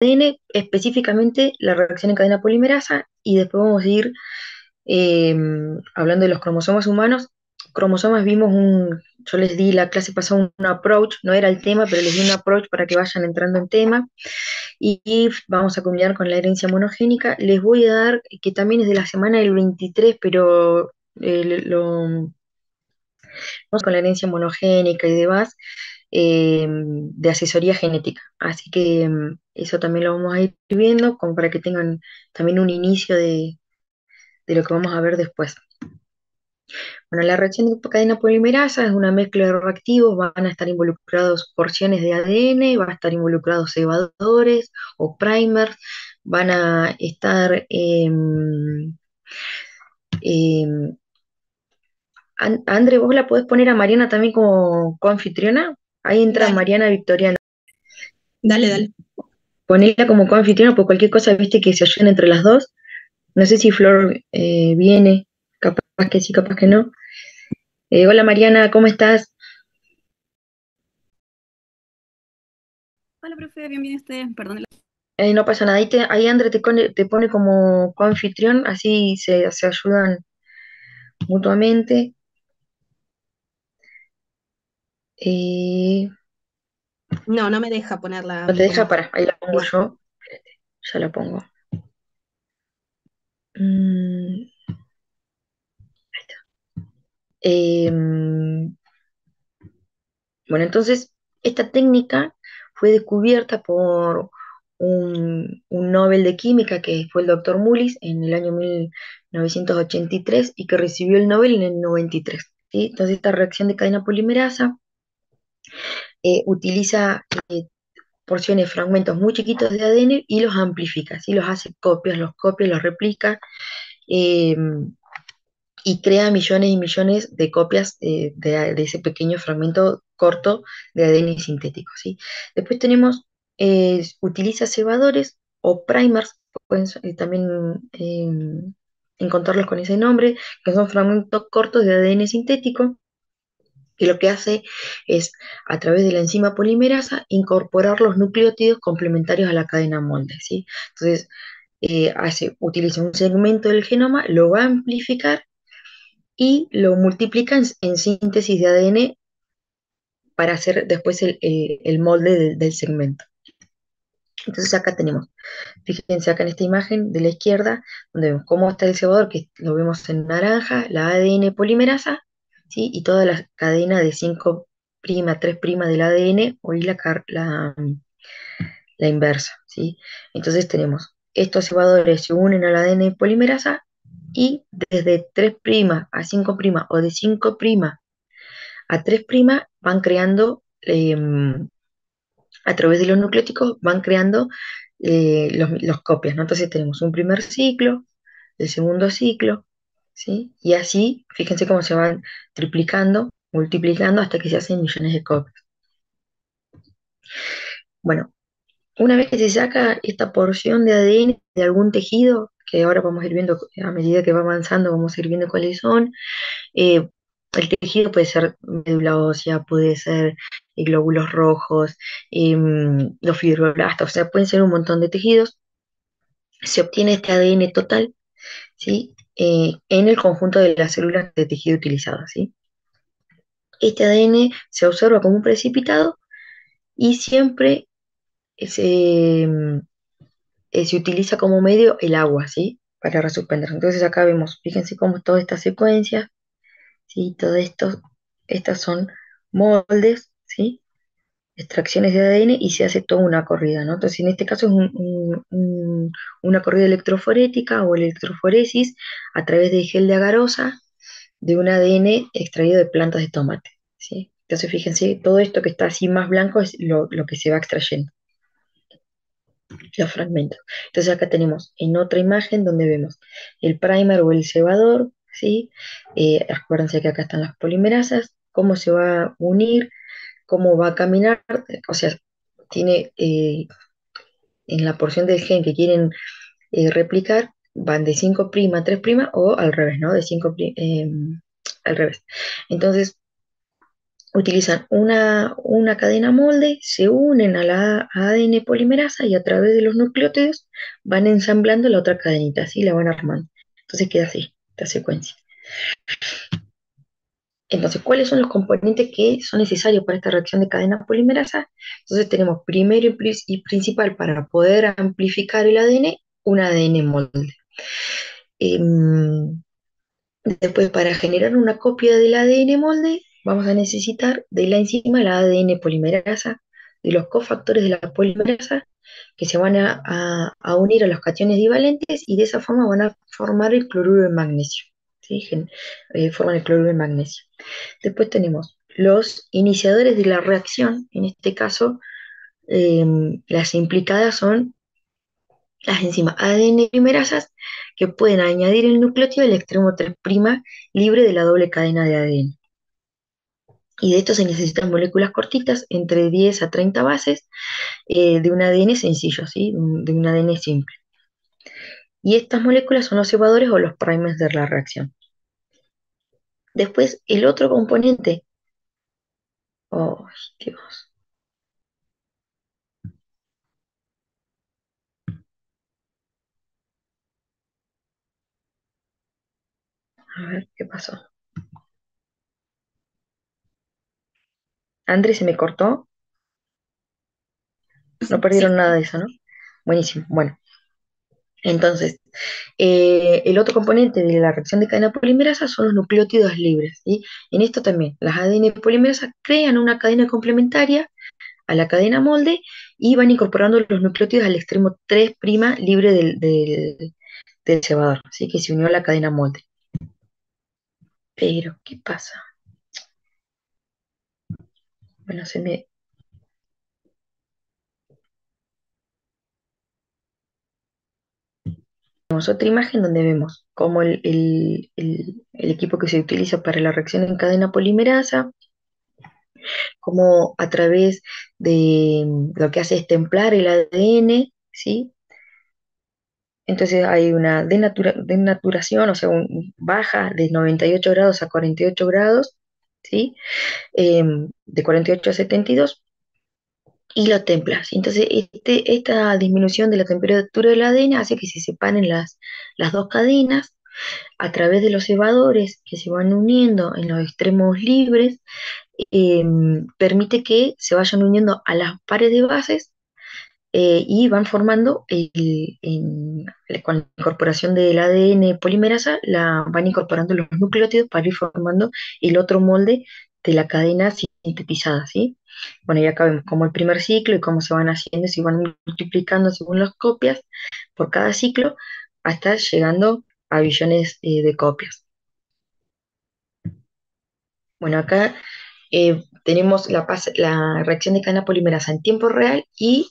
ADN, específicamente la reacción en cadena polimerasa, y después vamos a ir eh, hablando de los cromosomas humanos. Cromosomas yo les di la clase pasada un approach, no era el tema, pero les di un approach para que vayan entrando en tema, y vamos a culminar con la herencia monogénica. Les voy a dar, que también es de la semana del 23, pero vamos con la herencia monogénica y demás, de asesoría genética. Así que eso también lo vamos a ir viendo, como para que tengan también un inicio de lo que vamos a ver después. Bueno, la reacción de cadena polimerasa es una mezcla de reactivos, van a estar involucrados porciones de ADN, van a estar involucrados cebadores o primers, van a estar em, André, ¿vos la podés poner a Mariana también como coanfitriona? Ahí entra Dale, Mariana Victoriano. dale, dale. Ponela como coanfitriona por cualquier cosa, viste, que se ayuden entre las dos. No sé si Flor viene, capaz que sí, capaz que no. Hola Mariana, ¿cómo estás? Hola, profe, bien, bien usted. Perdón. No pasa nada, ahí André te pone como coanfitrión, así se ayudan mutuamente. Eh, No, no me deja ponerla a ¿No te mí deja? como... Para, ahí la pongo No. yo. Ya la pongo. Mm, em, Bueno, entonces, esta técnica fue descubierta por un Nobel de Química que fue el doctor Mullis en el año 1983 y que recibió el Nobel en el 93. ¿Sí? Entonces, esta reacción de cadena polimerasa utiliza porciones, fragmentos muy chiquitos de ADN y los amplifica, ¿sí? Los hace copias, los copia, los replica, eh, y crea millones y millones de copias de ese pequeño fragmento corto de ADN sintético, ¿sí? Después tenemos, utiliza cebadores o primers, pueden también encontrarlos con ese nombre, que son fragmentos cortos de ADN sintético, que lo que hace es, a través de la enzima polimerasa, incorporar los nucleótidos complementarios a la cadena molde, ¿sí? Entonces, utiliza un segmento del genoma, lo va a amplificar y lo multiplica en síntesis de ADN para hacer después el molde del segmento. Entonces acá tenemos, fíjense acá en esta imagen de la izquierda, donde vemos cómo está el cebador, que lo vemos en naranja, la ADN polimerasa, ¿sí? Y toda la cadena de 5' 3' del ADN, o y la inversa, ¿sí? Entonces tenemos, estos cebadores se unen al ADN polimerasa y desde 3' a 5' o de 5' a 3' van creando, a través de los nucleóticos, van creando los copias, ¿no? Entonces tenemos un primer ciclo, el segundo ciclo, ¿sí? Y así, fíjense cómo se van triplicando, multiplicando hasta que se hacen millones de copias. Bueno, una vez que se saca esta porción de ADN de algún tejido, que ahora vamos a ir viendo a medida que va avanzando, vamos a ir viendo cuáles son. eh, el tejido puede ser médula ósea, puede ser glóbulos rojos, los fibroblastos, o sea, pueden ser un montón de tejidos. Se obtiene este ADN total, ¿sí? En el conjunto de las células de tejido utilizadas, ¿sí? Este ADN se observa como un precipitado y siempre se, se utiliza como medio el agua, ¿sí? Para resuspender. Entonces acá vemos, fíjense cómo toda esta secuencia, ¿sí? Todo esto, estas son moldes, ¿sí? Extracciones de ADN y se hace toda una corrida, ¿no? Entonces, en este caso es una corrida electroforética o electroforesis a través de gel de agarosa de un ADN extraído de plantas de tomate, ¿sí? Entonces, fíjense, todo esto que está así más blanco es lo que se va extrayendo, los fragmentos. Entonces, acá tenemos en otra imagen donde vemos el primer o el cebador, ¿sí? Acuérdense que acá están las polimerasas, cómo se va a unir, cómo va a caminar, o sea, tiene en la porción del gen que quieren replicar, van de 5' a 3' o al revés, ¿no? Al revés. Entonces, utilizan una cadena molde, se unen a la ADN polimerasa y a través de los nucleótidos van ensamblando la otra cadenita, así la van armando. Entonces queda así, esta secuencia. Entonces, ¿cuáles son los componentes que son necesarios para esta reacción de cadena polimerasa? Entonces tenemos primero y principal para poder amplificar el ADN, un ADN molde. Em, Después, para generar una copia del ADN molde, vamos a necesitar de la enzima, la ADN polimerasa, de los cofactores de la polimerasa, que se van a unir a los cationes divalentes y de esa forma van a formar el cloruro de magnesio. ¿Sí? Forman el cloruro de magnesio. Después tenemos los iniciadores de la reacción, en este caso, las implicadas son las enzimas ADN polimerasas que pueden añadir el nucleótido al extremo 3' libre de la doble cadena de ADN. Y de esto se necesitan moléculas cortitas, entre 10 a 30 bases, de un ADN sencillo, ¿sí? De un ADN simple. Y estas moléculas son los cebadores o los primers de la reacción. Después, el otro componente, oh, Dios, a ver qué pasó. Andrés, se me cortó, no Sí, perdieron nada de eso, ¿no? Buenísimo. Bueno, entonces, el otro componente de la reacción de cadena polimerasa son los nucleótidos libres, ¿sí? En esto también, las ADN polimerasas crean una cadena complementaria a la cadena molde y van incorporando los nucleótidos al extremo 3' libre del cebador, ¿sí? Que se unió a la cadena molde. Pero, ¿qué pasa? Bueno, tenemos otra imagen donde vemos cómo el equipo que se utiliza para la reacción en cadena polimerasa, cómo a través de lo que hace es templar el ADN, ¿sí? Entonces hay una denaturación, o sea, baja de 98 grados a 48 grados, ¿sí? De 48 a 72, y lo templas. Entonces, esta disminución de la temperatura del ADN hace que se separen las dos cadenas a través de los cebadores que se van uniendo en los extremos libres, eh, permite que se vayan uniendo a las pares de bases, y van formando, con la incorporación del ADN polimerasa, van incorporando los nucleótidos para ir formando el otro molde de la cadena sintetizada, ¿sí? Bueno, y acá vemos cómo el primer ciclo y cómo se van haciendo, se van multiplicando según las copias por cada ciclo, hasta llegando a billones, de copias. Bueno, acá tenemos la reacción de cadena polimerasa en tiempo real y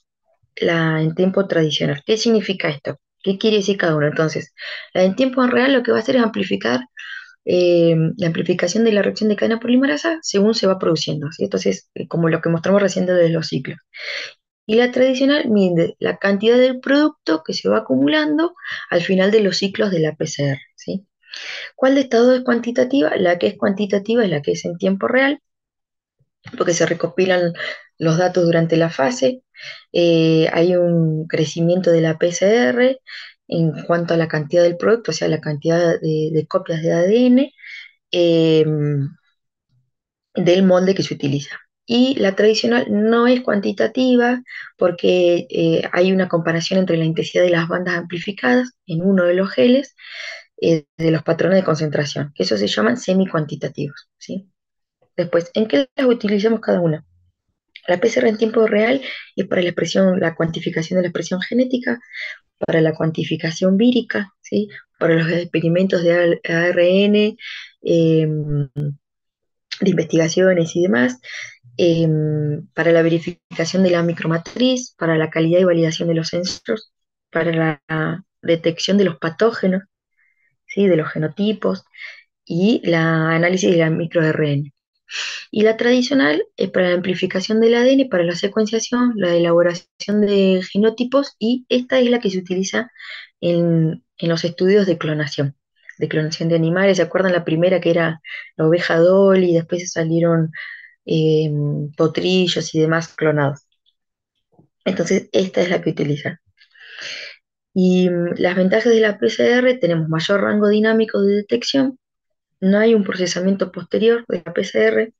en tiempo tradicional. ¿Qué significa esto? ¿Qué quiere decir cada uno? Entonces, la en tiempo real lo que va a hacer es amplificar, la amplificación de la reacción de cadena polimerasa según se va produciendo, ¿sí? Entonces, como lo que mostramos recién de los ciclos. Y la tradicional mide la cantidad del producto que se va acumulando al final de los ciclos de la PCR, ¿sí? ¿Cuál de estas dos es cuantitativa? La que es cuantitativa es la que es en tiempo real, porque se recopilan los datos durante la fase. Hay un crecimiento de la PCR en cuanto a la cantidad del producto, o sea, la cantidad de copias de ADN, eh, del molde que se utiliza. Y la tradicional no es cuantitativa porque, hay una comparación entre la intensidad de las bandas amplificadas en uno de los geles, de los patrones de concentración, que eso se llaman semi-cuantitativos, ¿sí? Después, ¿en qué las utilizamos cada una? La PCR en tiempo real es para la cuantificación de la expresión genética, para la cuantificación vírica, ¿sí? Para los experimentos de ARN, de investigaciones y demás, para la verificación de la micromatriz, para la calidad y validación de los sensores, para la detección de los patógenos, ¿sí? De los genotipos y la análisis de la microRN. Y la tradicional es para la amplificación del ADN, para la secuenciación, la elaboración de genotipos, y esta es la que se utiliza en los estudios de clonación de animales. ¿Se acuerdan la primera que era la oveja Dolly? Y después salieron, eh, potrillos y demás clonados. Entonces, esta es la que utilizan. Y las ventajas de la PCR: tenemos mayor rango dinámico de detección, no hay un procesamiento posterior de la PCR,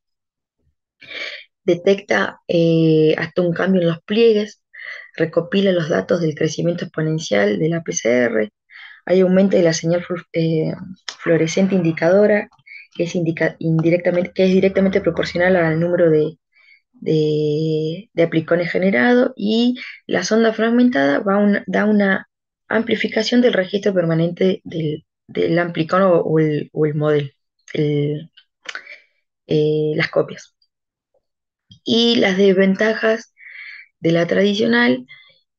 detecta hasta un cambio en los pliegues, recopila los datos del crecimiento exponencial de la PCR, hay aumento de la señal fluorescente indicadora, que es directamente proporcional al número de aplicones generado, y la sonda fragmentada da una amplificación del registro permanente del amplicón o el modelo, el- las copias. Y las desventajas de la tradicional: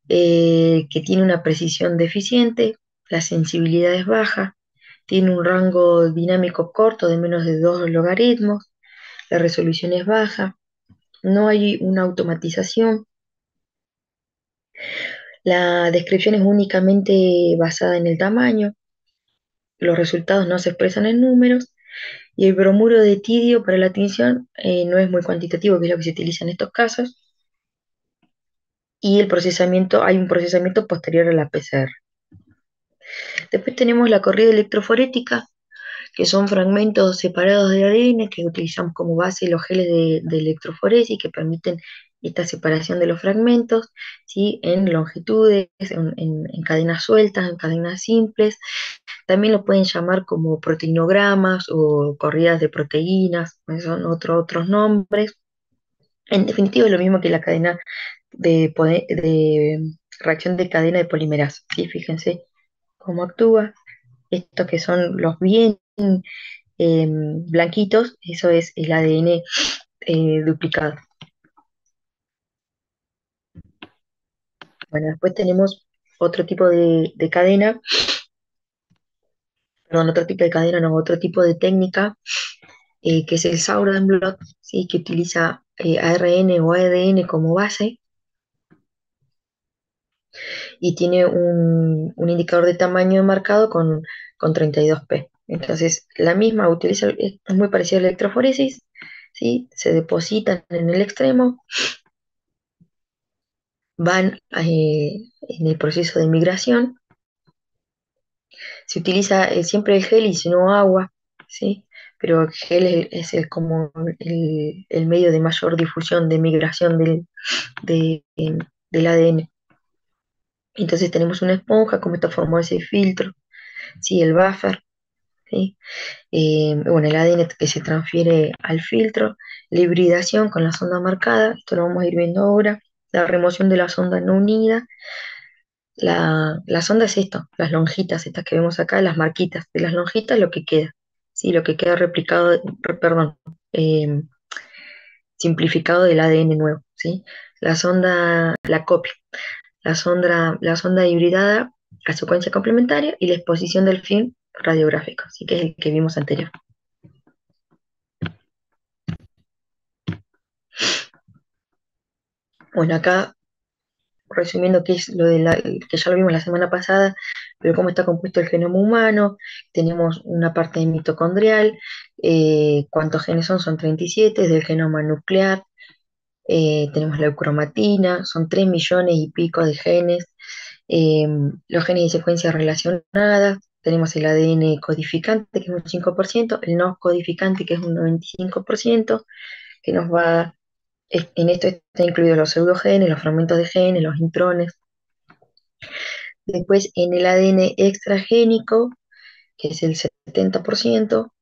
que tiene una precisión deficiente, la sensibilidad es baja, tiene un rango dinámico corto de menos de 2 logaritmos, la resolución es baja, no hay una automatización, la descripción es únicamente basada en el tamaño, los resultados no se expresan en números, y el bromuro de tidio para la tinción no es muy cuantitativo, que es lo que se utiliza en estos casos, y hay un procesamiento posterior a la PCR. Después tenemos la corrida electroforética, que son fragmentos separados de ADN que utilizamos como base los geles de electroforesis, que permiten esta separación de los fragmentos, ¿sí? En longitudes, en cadenas sueltas, en cadenas simples. También lo pueden llamar como proteinogramas o corridas de proteínas, son otros nombres. En definitiva, es lo mismo que la cadena de reacción de cadena de polimerasa, ¿sí? Fíjense cómo actúa. Estos que son los bien blanquitos, eso es el ADN duplicado. Bueno, después tenemos otro tipo de cadena, perdón, otro tipo de cadena, no, otro tipo de técnica, que es el Sauerland blot, ¿sí? Que utiliza ARN o ADN como base y tiene un indicador de tamaño marcado con 32P. Entonces, la misma es muy parecida a la electroforesis, ¿sí? Se depositan en el extremo, van en el proceso de migración. Se utiliza siempre el gel y si no agua, ¿sí? Pero el gel como el medio de mayor difusión, de migración del ADN. Entonces tenemos una esponja, como está formado ese filtro, ¿sí? El buffer, ¿sí? Bueno, el ADN que se transfiere al filtro, la hibridación con la sonda marcada, esto lo vamos a ir viendo ahora, la remoción de la sonda no unida. La sonda es esto, las lonjitas, estas que vemos acá, las marquitas de las lonjitas, lo que queda, ¿sí? Lo que queda replicado, perdón, eh, simplificado del ADN nuevo, ¿sí? La sonda, la copia, la sonda hibridada a secuencia complementaria y la exposición del film radiográfico, ¿sí? Que es el que vimos anterior. Bueno, acá resumiendo qué es lo que ya lo vimos la semana pasada, pero cómo está compuesto el genoma humano. Tenemos una parte mitocondrial, cuántos genes son 37, del genoma nuclear. Tenemos la eucromatina, son 3 millones y pico de genes, eh, los genes de secuencias relacionadas. Tenemos el ADN codificante, que es un 5%, el no codificante, que es un 95%, que nos va, en esto están incluidos los pseudogenes, los fragmentos de genes, los intrones. Después, en el ADN extragénico, que es el 70%,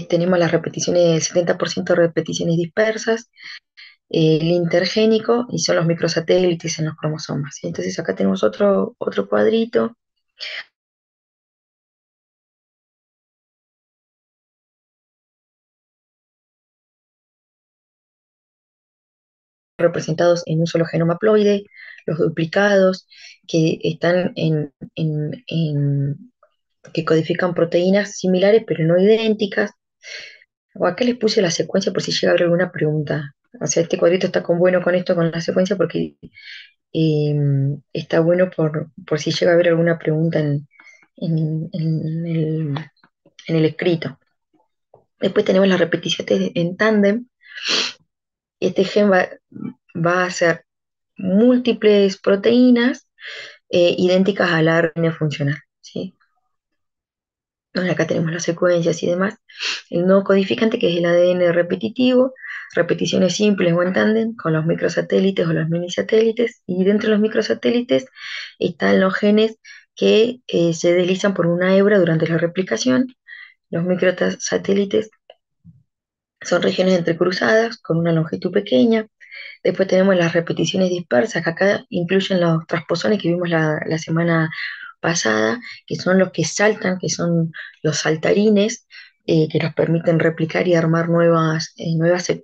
tenemos las repeticiones, el 70% de repeticiones dispersas, el intergénico, y son los microsatélites en los cromosomas. Entonces acá tenemos otro cuadrito representados en un solo genoma haploide, los duplicados, que están que codifican proteínas similares pero no idénticas. O acá les puse la secuencia por si llega a haber alguna pregunta. O sea, este cuadrito está bueno con esto, con la secuencia, porque eh, está bueno por si llega a haber alguna pregunta en el escrito. Después tenemos las repeticiones en tándem, Este gen va a hacer múltiples proteínas idénticas al ARN funcional, ¿sí? Bueno, acá tenemos las secuencias y demás. El nodo codificante, que es el ADN repetitivo, repeticiones simples o en tándem con los microsatélites o los minisatélites, y dentro de los microsatélites están los genes que se deslizan por una hebra durante la replicación. Los microsatélites son regiones entrecruzadas con una longitud pequeña. Después tenemos las repeticiones dispersas, que acá incluyen los transposones que vimos la semana pasada, que son los que saltan, que son los saltarines, que nos permiten replicar y armar nuevas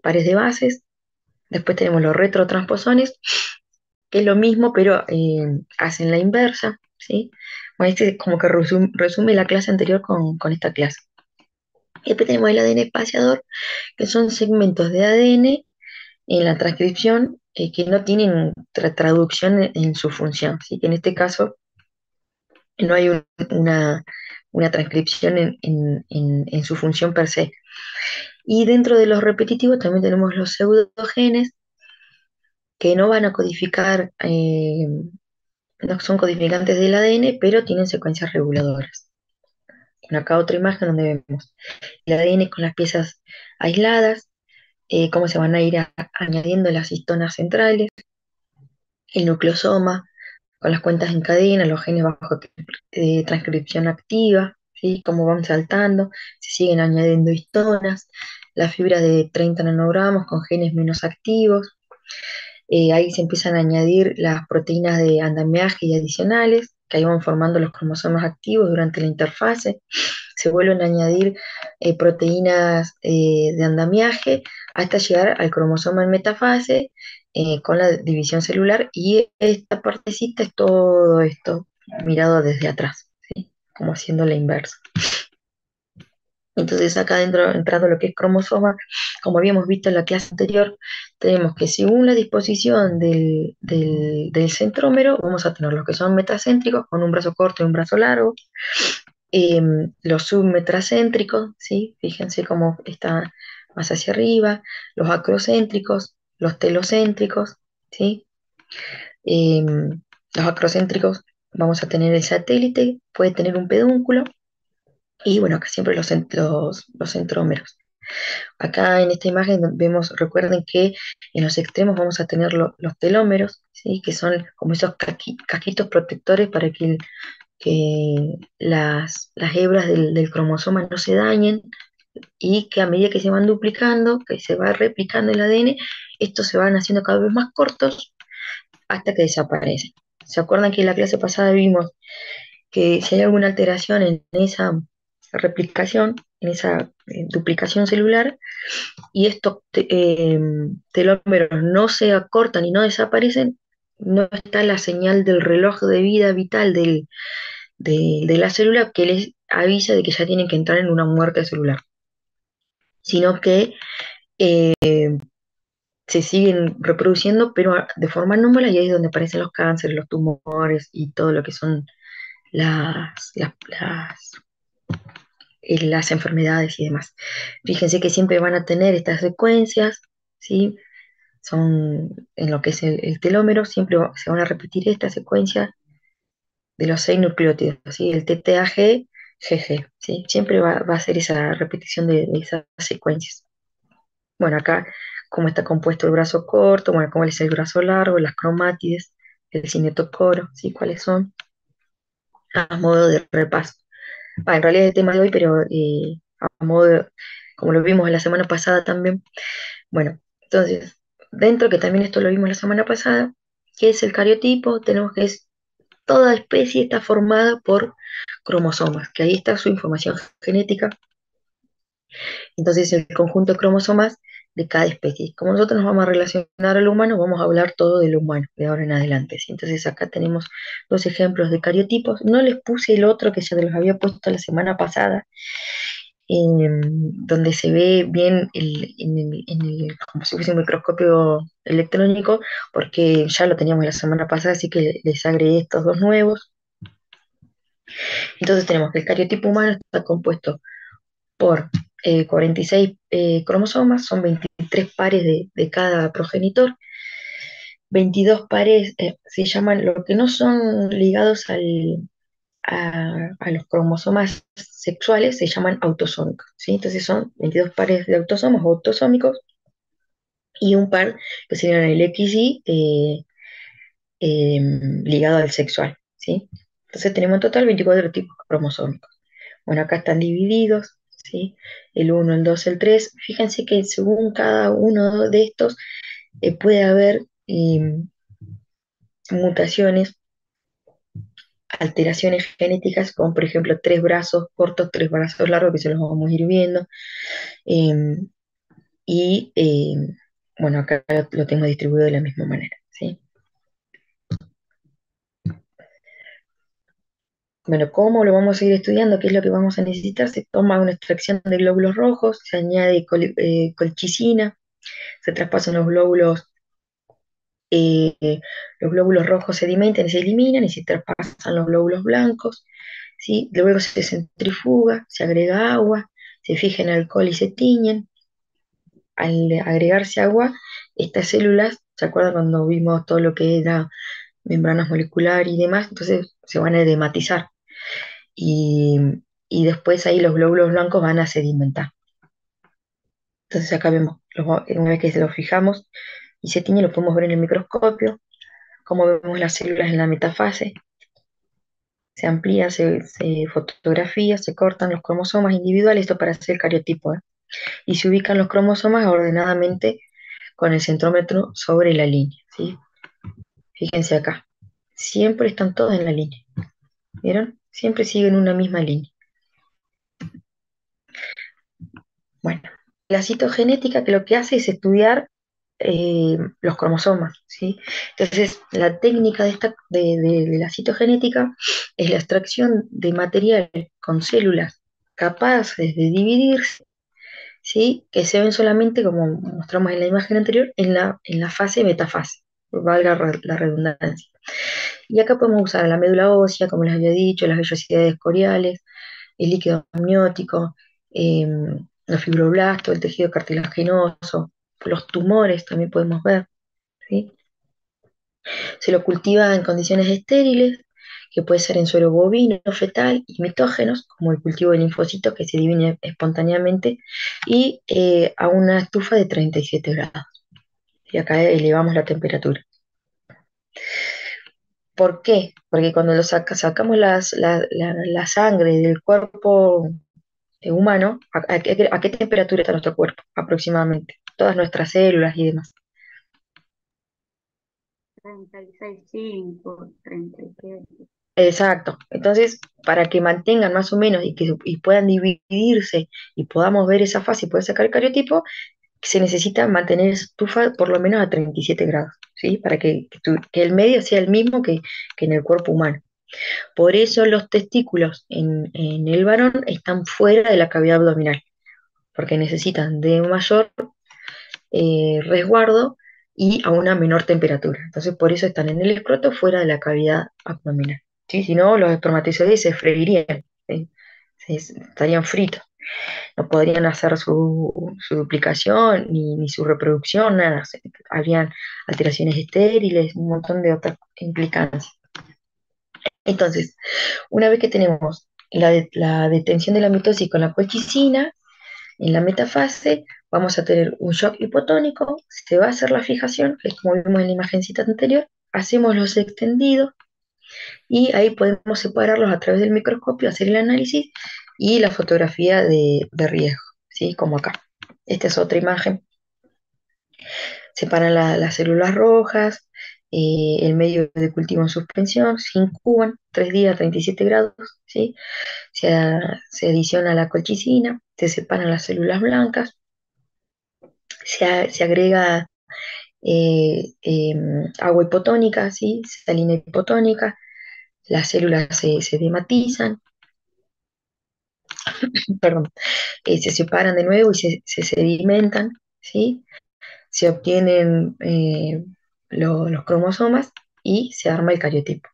pares de bases. Después tenemos los retrotransposones, que es lo mismo, pero hacen la inversa, ¿sí? Bueno, este es como que resume la clase anterior con esta clase. Y después tenemos el ADN espaciador, que son segmentos de ADN en la transcripción que no tienen traducción en su función, ¿sí? Que en este caso no hay una transcripción en su función per se. Y dentro de los repetitivos también tenemos los pseudogenes que no van a codificar, no son codificantes del ADN, pero tienen secuencias reguladoras. Bueno, acá otra imagen donde vemos el ADN con las piezas aisladas, cómo se van a ir añadiendo las histonas centrales, el nucleosoma, con las cuentas en cadena, los genes bajo transcripción activa, ¿sí? Cómo van saltando, se siguen añadiendo histonas, las fibras de 30 nanogramos con genes menos activos, ahí se empiezan a añadir las proteínas de andamiaje y adicionales, que ahí van formando los cromosomas activos durante la interfase, se vuelven a añadir proteínas de andamiaje hasta llegar al cromosoma en metafase con la división celular, y esta partecita es todo esto mirado desde atrás, ¿sí? Como haciendo la inversa. Entonces acá dentro, entrando lo que es cromosoma, como habíamos visto en la clase anterior, tenemos que según la disposición del centrómero, vamos a tener los que son metacéntricos, con un brazo corto y un brazo largo, los submetracéntricos, ¿sí? Fíjense cómo está más hacia arriba, los acrocéntricos, los telocéntricos, ¿sí? Los acrocéntricos vamos a tener el satélite, puede tener un pedúnculo, y bueno, acá siempre los centrómeros. Acá en esta imagen vemos, recuerden que en los extremos vamos a tener los telómeros, ¿sí? Que son como esos casquitos protectores para que las hebras del cromosoma no se dañen, y que a medida que se van duplicando, que se va replicando el ADN, estos se van haciendo cada vez más cortos hasta que desaparecen. ¿Se acuerdan que en la clase pasada vimos que si hay alguna alteración en esa replicación, en esa duplicación celular, y estos telómeros no se acortan y no desaparecen, no está la señal del reloj de vida vital de la célula que les avisa de que ya tienen que entrar en una muerte celular, sino que eh, se siguen reproduciendo, pero de forma anómala, y ahí es donde aparecen los cánceres, los tumores y todo lo que son las enfermedades y demás. Fíjense que siempre van a tener estas secuencias, ¿sí? Son en lo que es el telómero, siempre se van a repetir esta secuencia de los 6 nucleótidos, ¿sí? El TTAG, GG, ¿sí? Siempre va a ser esa repetición de esas secuencias. Bueno, acá, cómo está compuesto el brazo corto, bueno, cómo es el brazo largo, las cromátides, el cinetocoro, ¿sí? ¿Cuáles son? A modo de repaso. En realidad es el tema de hoy, pero a modo como lo vimos la semana pasada también. Bueno, entonces, dentro que también esto lo vimos la semana pasada, ¿qué es el cariotipo? Tenemos que es toda especie está formada por cromosomas, que ahí está su información genética. Entonces, el conjunto de cromosomas de cada especie. Como nosotros nos vamos a relacionar al humano, vamos a hablar todo del humano de ahora en adelante, ¿sí? Entonces, acá tenemos dos ejemplos de cariotipos. No les puse el otro que se los había puesto la semana pasada, donde se ve bien como si fuese un microscopio electrónico, porque ya lo teníamos la semana pasada, así que les agregué estos dos nuevos. Entonces tenemos que el cariotipo humano está compuesto por 46 cromosomas, son 23 pares de cada progenitor, 22 pares se llaman, lo que no son ligados a los cromosomas sexuales, se llaman autosómicos, ¿sí? Entonces son 22 pares de autosomos o autosómicos y un par que serían el XY ligado al sexual, ¿sí? Entonces tenemos en total 24 tipos cromosómicos. Bueno, acá están divididos, ¿sí? El uno, el 2, el 3. Fíjense que según cada uno de estos puede haber mutaciones, alteraciones genéticas, como por ejemplo tres brazos cortos, tres brazos largos, que se los vamos a ir viendo. Eh, y bueno, acá lo tengo distribuido de la misma manera, ¿sí? Bueno, ¿cómo lo vamos a ir estudiando? ¿Qué es lo que vamos a necesitar? Se toma una extracción de glóbulos rojos, se añade colchicina, se traspasan eh, los glóbulos rojos sedimentan y se eliminan y se traspasan los glóbulos blancos, ¿sí? Luego se centrifuga, se agrega agua, se fija en alcohol y se tiñen. Al agregarse agua, estas células, ¿se acuerdan cuando vimos todo lo que era membranas moleculares y demás? Entonces se van a edematizar y, y después ahí los glóbulos blancos van a sedimentar. Entonces acá vemos, una vez que se los fijamos y se tiñe, lo podemos ver en el microscopio, como vemos las células en la metafase, se amplía, se fotografía, se cortan los cromosomas individuales, esto para hacer el cariotipo, ¿eh? Y se ubican los cromosomas ordenadamente con el centrómetro sobre la línea, ¿sí? Fíjense acá, siempre están todos en la línea, ¿vieron? Siempre siguen una misma línea. Bueno, la citogenética que lo que hace es estudiar los cromosomas, ¿sí? Entonces, la técnica de la citogenética es la extracción de material con células capaces de dividirse, ¿sí? Que se ven solamente, como mostramos en la imagen anterior, en la fase metafase, valga la redundancia. Y acá podemos usar la médula ósea, como les había dicho, las vellosidades coriales, el líquido amniótico, eh, los fibroblastos, el tejido cartilaginoso, los tumores también podemos ver, ¿sí? Se lo cultiva en condiciones estériles, que puede ser en suelo bovino, fetal y mitógenos, como el cultivo de linfocitos que se divide espontáneamente, y a una estufa de 37 grados. Y acá elevamos la temperatura. ¿Por qué? Porque cuando sacamos la sangre del cuerpo humano, ¿a qué temperatura está nuestro cuerpo aproximadamente? Todas nuestras células y demás. 36,5, 37. Exacto. Entonces, para que mantengan más o menos y puedan dividirse y podamos ver esa fase y poder sacar el cariotipo, se necesita mantener esa estufa por lo menos a 37 grados, ¿sí? Para que el medio sea el mismo que en el cuerpo humano. Por eso los testículos en el varón están fuera de la cavidad abdominal, porque necesitan de mayor resguardo y a una menor temperatura. Entonces, por eso están en el escroto fuera de la cavidad abdominal. ¿Sí? Si no, los espermatozoides se freirían, ¿sí? Estarían fritos, no podrían hacer su duplicación ni su reproducción, nada. Habrían alteraciones estériles, un montón de otras implicancias. Entonces, una vez que tenemos la detención de la mitosis con la colchicina, en la metafase vamos a tener un shock hipotónico, se va a hacer la fijación, que es como vimos en la imagencita anterior, hacemos los extendidos y ahí podemos separarlos a través del microscopio, hacer el análisis y la fotografía de riesgo, ¿sí? Como acá. Esta es otra imagen. Separan las células rojas, el medio de cultivo en suspensión, se incuban 3 días a 37 grados, ¿sí? Se adiciona la colchicina, se separan las células blancas, se agrega agua hipotónica, ¿sí? Salina hipotónica, las células se dematizan, perdón, se separan de nuevo y se sedimentan, ¿sí? Se obtienen los cromosomas y se arma el cariotipo.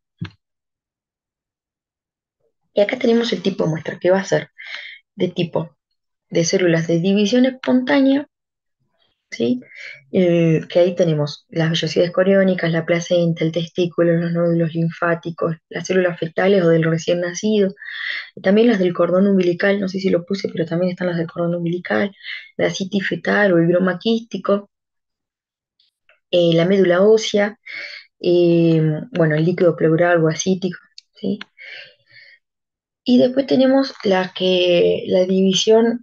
Y acá tenemos el tipo de muestra, que va a ser de tipo de células de división espontánea, ¿sí? Que ahí tenemos las vellosidades coriónicas, la placenta, el testículo, los nódulos linfáticos, las células fetales o del recién nacido, y también las del cordón umbilical, no sé si lo puse, pero también están las del cordón umbilical, la citis fetal o el groma quístico, la médula ósea, eh, bueno, el líquido pleural o asítico, ¿sí? Y después tenemos la división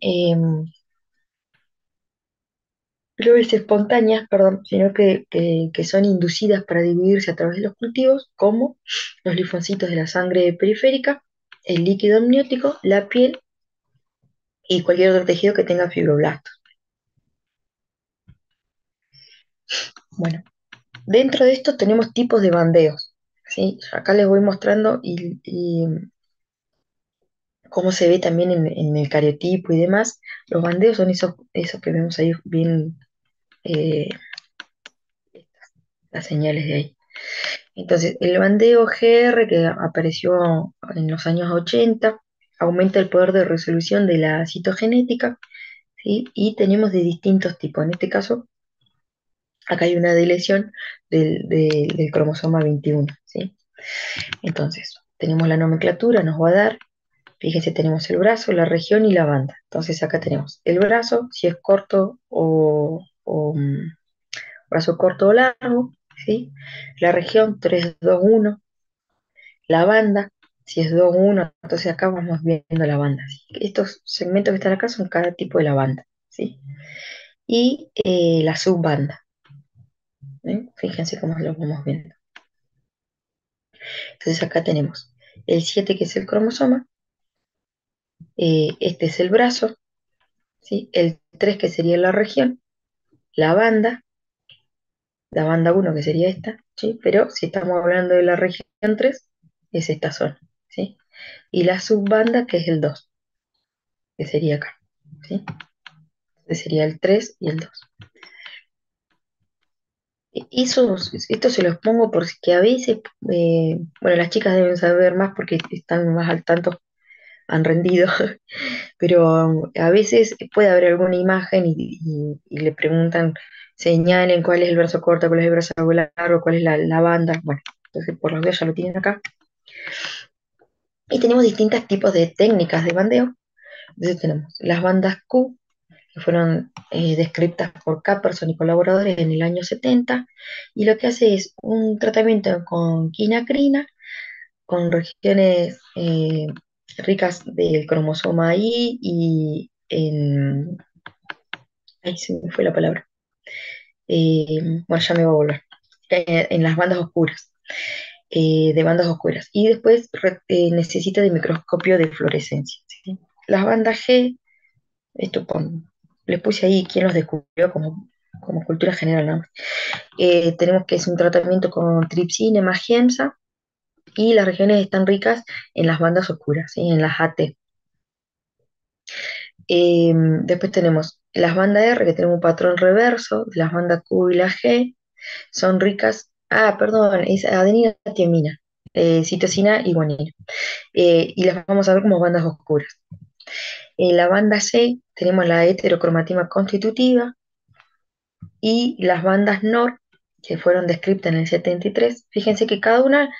no es espontáneas, perdón, sino que son inducidas para dividirse a través de los cultivos, como los linfocitos de la sangre periférica, el líquido amniótico, la piel y cualquier otro tejido que tenga fibroblastos. Bueno, dentro de esto tenemos tipos de bandeos, ¿sí? Acá les voy mostrando y cómo se ve también en el cariotipo y demás. Los bandeos son esos que vemos ahí bien, eh, las señales de ahí. Entonces, el bandeo GR que apareció en los años 80 aumenta el poder de resolución de la citogenética, ¿sí? Y tenemos de distintos tipos. En este caso, acá hay una deleción del cromosoma 21, ¿sí? Entonces, tenemos la nomenclatura, nos va a dar, fíjense, tenemos el brazo, la región y la banda. Entonces, acá tenemos el brazo, si es corto o brazo corto o largo, ¿sí? La región 3, 2, 1. La banda, si es 2 1, entonces acá vamos viendo la banda, ¿sí? Estos segmentos que están acá son cada tipo de la banda, ¿sí? Y la subbanda, ¿eh? Fíjense cómo lo vamos viendo. Entonces acá tenemos el 7 que es el cromosoma, este es el brazo, ¿sí? El 3 que sería la región, la banda 1 que sería esta, ¿sí? Pero si estamos hablando de la región 3 es esta zona, ¿sí? Y la subbanda que es el 2 que sería acá, ¿sí? Entonces sería el 3 y el 2. Esto se los pongo porque a veces, bueno, las chicas deben saber más porque están más al tanto, han rendido, pero a veces puede haber alguna imagen y le preguntan, señalen cuál es el brazo corto, cuál es el brazo largo, cuál es la banda. Bueno, entonces por los días ya lo tienen acá. Y tenemos distintos tipos de técnicas de bandeo. Entonces tenemos las bandas Q, que fueron descritas por Capperson y colaboradores en el año 70, y lo que hace es un tratamiento con quinacrina, con regiones ricas del cromosoma Y y en... Ahí se me fue la palabra. Bueno, ya me va a volver. En las bandas oscuras, de bandas oscuras. Y después necesita de microscopio de fluorescencia, ¿sí? Las bandas G, esto le puse ahí quién los descubrió como cultura general, ¿no? Tenemos que es un tratamiento con tripsina, magienza, y las regiones están ricas en las bandas oscuras, ¿sí? En las AT. Después tenemos las bandas R, que tenemos un patrón reverso, las bandas Q y la G, son ricas, perdón, es adenina, tiamina, citosina y guanina, y las vamos a ver como bandas oscuras. En la banda C tenemos la heterocromatina constitutiva y las bandas NOR, que fueron descritas en el 73. Fíjense que cada una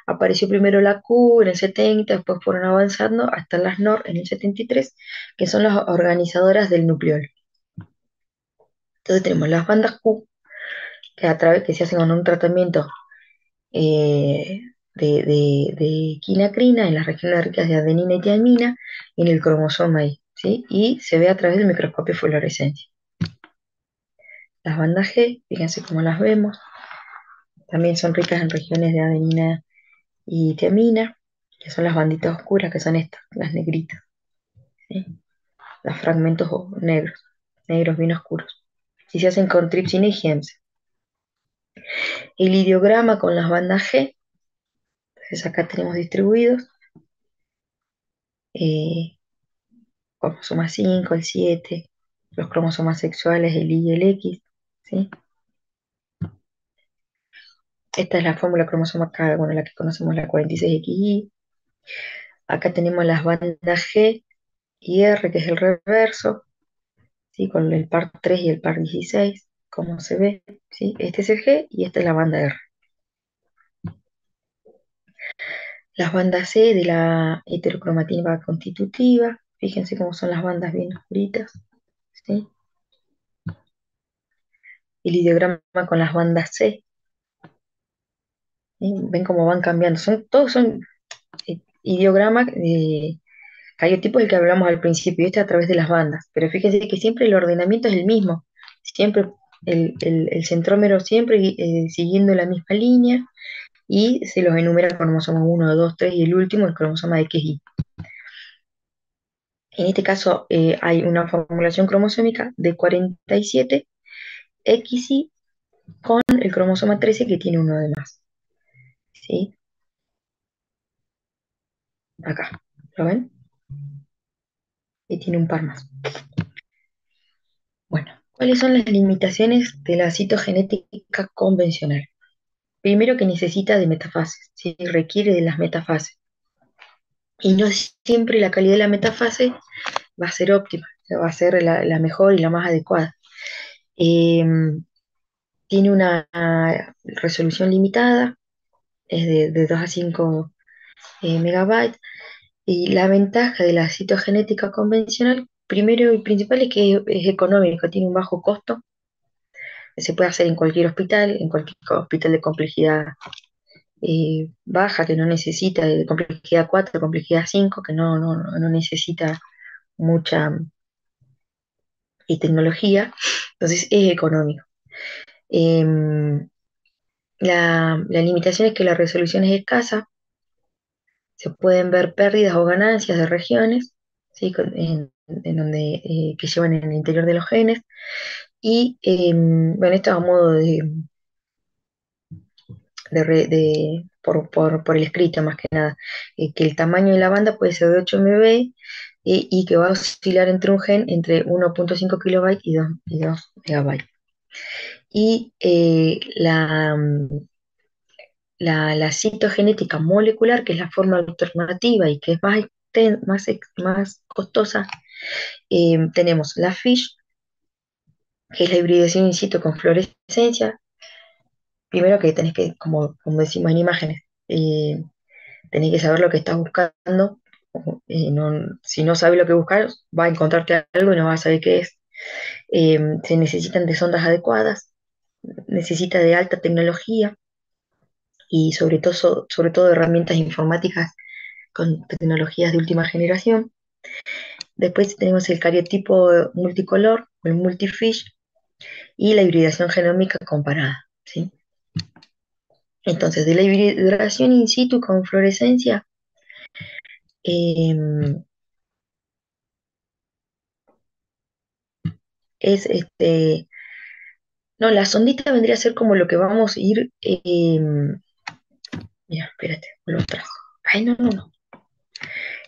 apareció primero la Q en el 70, después fueron avanzando hasta las NOR en el 73, que son las organizadoras del nucleolo. Entonces tenemos las bandas Q, que a través que se hacen con un tratamiento de quinacrina en las regiones ricas de adenina y tiamina en el cromosoma Y, ¿sí? Y se ve a través del microscopio fluorescencia. Las bandas G, fíjense cómo las vemos, también son ricas en regiones de adenina y tiamina, que son las banditas oscuras, que son estas, las negritas, ¿sí? Los fragmentos negros, negros bien oscuros. Y se hacen con tripsina y giemsa. El ideograma con las bandas G, entonces acá tenemos distribuidos eh, cromosoma 5, el 7, los cromosomas sexuales, el Y y el X, ¿sí? Esta es la fórmula cromosoma K, bueno, la que conocemos, la 46XY. Acá tenemos las bandas G y R, que es el reverso, ¿sí? Con el par 3 y el par 16 como se ve, ¿sí? Este es el G y esta es la banda R. Las bandas C de la heterocromatina constitutiva, fíjense cómo son las bandas bien oscuritas, ¿sí? El ideograma con las bandas C, ¿sí? Ven cómo van cambiando, todos son ideogramas, cariotipo es el que hablamos al principio, y este a través de las bandas, pero fíjense que siempre el ordenamiento es el mismo, siempre el centrómero siempre siguiendo la misma línea, y se los enumera con cromosoma 1, 2, 3 y el último, el cromosoma XY. En este caso hay una formulación cromosómica de 47 XY con el cromosoma 13 que tiene uno de más. ¿Sí? Acá, ¿lo ven? Y tiene un par más. Bueno, ¿cuáles son las limitaciones de la citogenética convencional? Primero que necesita de metafases, ¿sí? Requiere de las metafases. Y no siempre la calidad de la metafase va a ser óptima, o sea, va a ser la mejor y la más adecuada. Eh, Tiene una resolución limitada, es de 2 a 5 megabytes, y la ventaja de la citogenética convencional, primero y principal, es que es económico, tiene un bajo costo, se puede hacer en cualquier hospital de complejidad baja, que no necesita de complejidad 4, complejidad 5, que no necesita mucha tecnología, entonces es económico. Em, la limitación es que la resolución es escasa, se pueden ver pérdidas o ganancias de regiones, ¿sí? En donde, que llevan en el interior de los genes, y bueno, esto a modo por el escrito más que nada, que el tamaño de la banda puede ser de 8 MB y que va a oscilar entre un gen entre 1.5 kilobytes y 2 megabytes. Y la citogenética molecular, que es la forma alternativa y que es más costosa, tenemos la FISH, que es la hibridación in situ con fluorescencia. Primero que tenés que, como decimos en imágenes, tenés que saber lo que estás buscando. Si no sabes lo que buscas, va a encontrarte algo y no vas a saber qué es. Se necesitan de sondas adecuadas, necesita de alta tecnología y sobre todo herramientas informáticas con tecnologías de última generación. Después tenemos el cariotipo multicolor, el multifish, y la hibridación genómica comparada, ¿sí? Entonces, de la hibridación in situ con fluorescencia, eh, es no, la sondita vendría a ser como lo que vamos a ir, mira, espérate, lo trajo. Ay, no, no, no.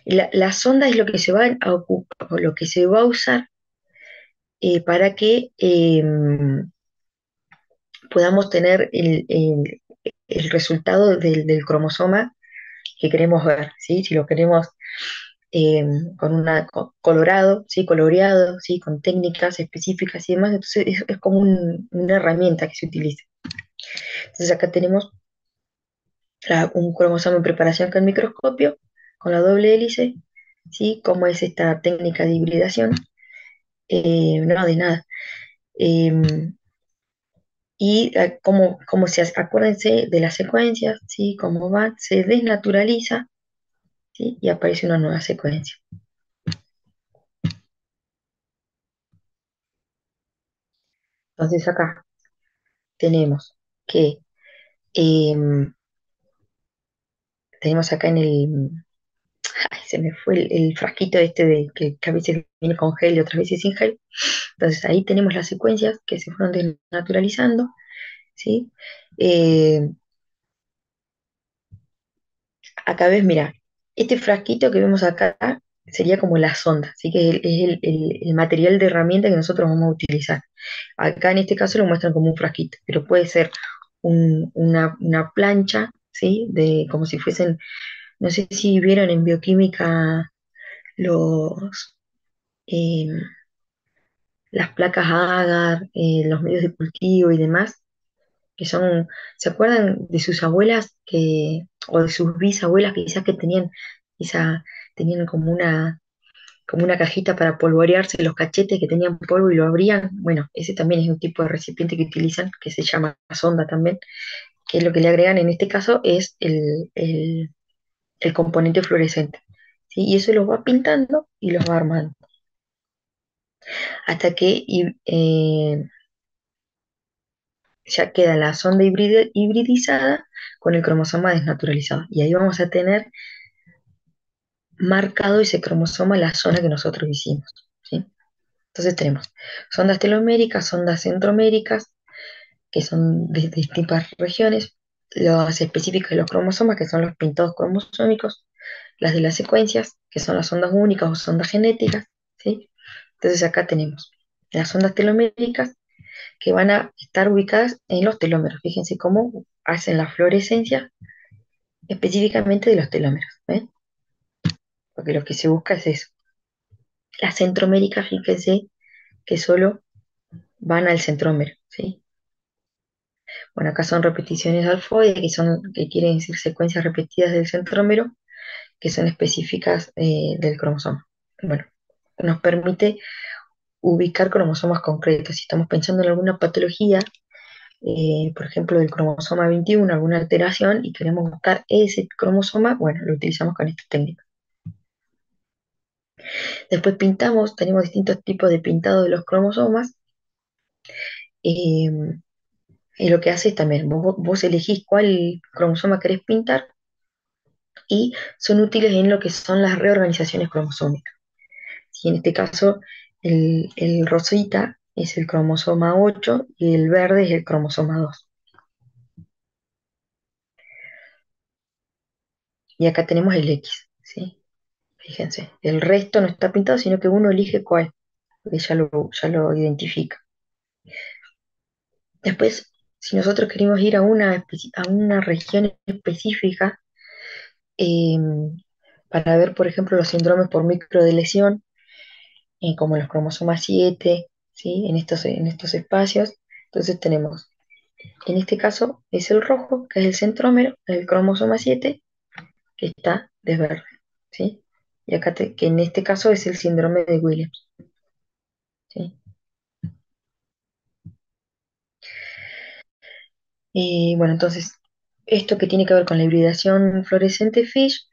La sonda es lo que se va a ocupar, o lo que se va a usar para que podamos tener el resultado del cromosoma que queremos ver, ¿sí? Si lo queremos eh, colorado, ¿sí? Coloreado, ¿sí? Con técnicas específicas y demás, entonces es como una herramienta que se utiliza. Entonces acá tenemos un cromosoma en preparación con el microscopio, con la doble hélice, ¿sí? Cómo es esta técnica de hibridación. No, de nada. Eh, y cómo acuérdense de las secuencias, ¿sí? Cómo va, se desnaturaliza, ¿sí? Y aparece una nueva secuencia. Entonces acá tenemos que tenemos acá en ay, se me fue el frasquito que a veces viene con gel y otras veces sin gel. Entonces ahí tenemos las secuencias que se fueron desnaturalizando, ¿sí? Eh, Acá ves, mira, este frasquito que vemos acá sería como la sonda, así que es el material de herramienta que nosotros vamos a utilizar. Acá en este caso lo muestran como un frasquito, pero puede ser una plancha, ¿sí? Como si fuesen, no sé si vieron en bioquímica los, eh, las placas agar, los medios de cultivo y demás, que son, ¿se acuerdan de sus abuelas o de sus bisabuelas quizás que esa, tenían como una cajita para polvorearse los cachetes que tenían polvo y lo abrían? Bueno, ese también es un tipo de recipiente que utilizan, que se llama sonda también, que lo que le agregan en este caso es el componente fluorescente. ¿Sí? Y eso los va pintando y los va armando, hasta que ya queda la sonda hibridizada con el cromosoma desnaturalizado. Y ahí vamos a tener marcado ese cromosoma en la zona que nosotros hicimos. ¿Sí? Entonces tenemos sondas teloméricas, sondas centroméricas, que son de distintas regiones, las específicas de los cromosomas, que son los pintados cromosómicos, las de las secuencias, que son las ondas únicas o sondas genéticas. ¿Sí? Entonces acá tenemos las ondas teloméricas que van a estar ubicadas en los telómeros. Fíjense cómo hacen la fluorescencia específicamente de los telómeros. ¿Ven? Porque lo que se busca es eso. Las centroméricas, fíjense que solo van al centrómero. ¿Sí? Bueno, acá son repeticiones alfoide, que quieren decir secuencias repetidas del centrómero, que son específicas del cromosoma. Bueno, nos permite ubicar cromosomas concretos. Si estamos pensando en alguna patología, por ejemplo, del cromosoma 21, alguna alteración, y queremos buscar ese cromosoma, bueno, lo utilizamos con esta técnica. Después pintamos, tenemos distintos tipos de pintado de los cromosomas, eh, y lo que hace es también, vos elegís cuál cromosoma querés pintar, y son útiles en lo que son las reorganizaciones cromosómicas. Si en este caso el rosita es el cromosoma 8 y el verde es el cromosoma 2. Y acá tenemos el X, ¿sí? Fíjense, el resto no está pintado, sino que uno elige cuál, porque ya lo identifica. Después, si nosotros queremos ir a una región específica, eh, para ver, por ejemplo, los síndromes por microdeleción, como los cromosomas 7, ¿sí? En estos espacios, entonces tenemos, en este caso es el rojo, que es el centrómero, el cromosoma 7, que está de verde, ¿sí? Y acá, que en este caso es el síndrome de Williams, ¿sí? Y bueno, entonces, esto que tiene que ver con la hibridación fluorescente FISH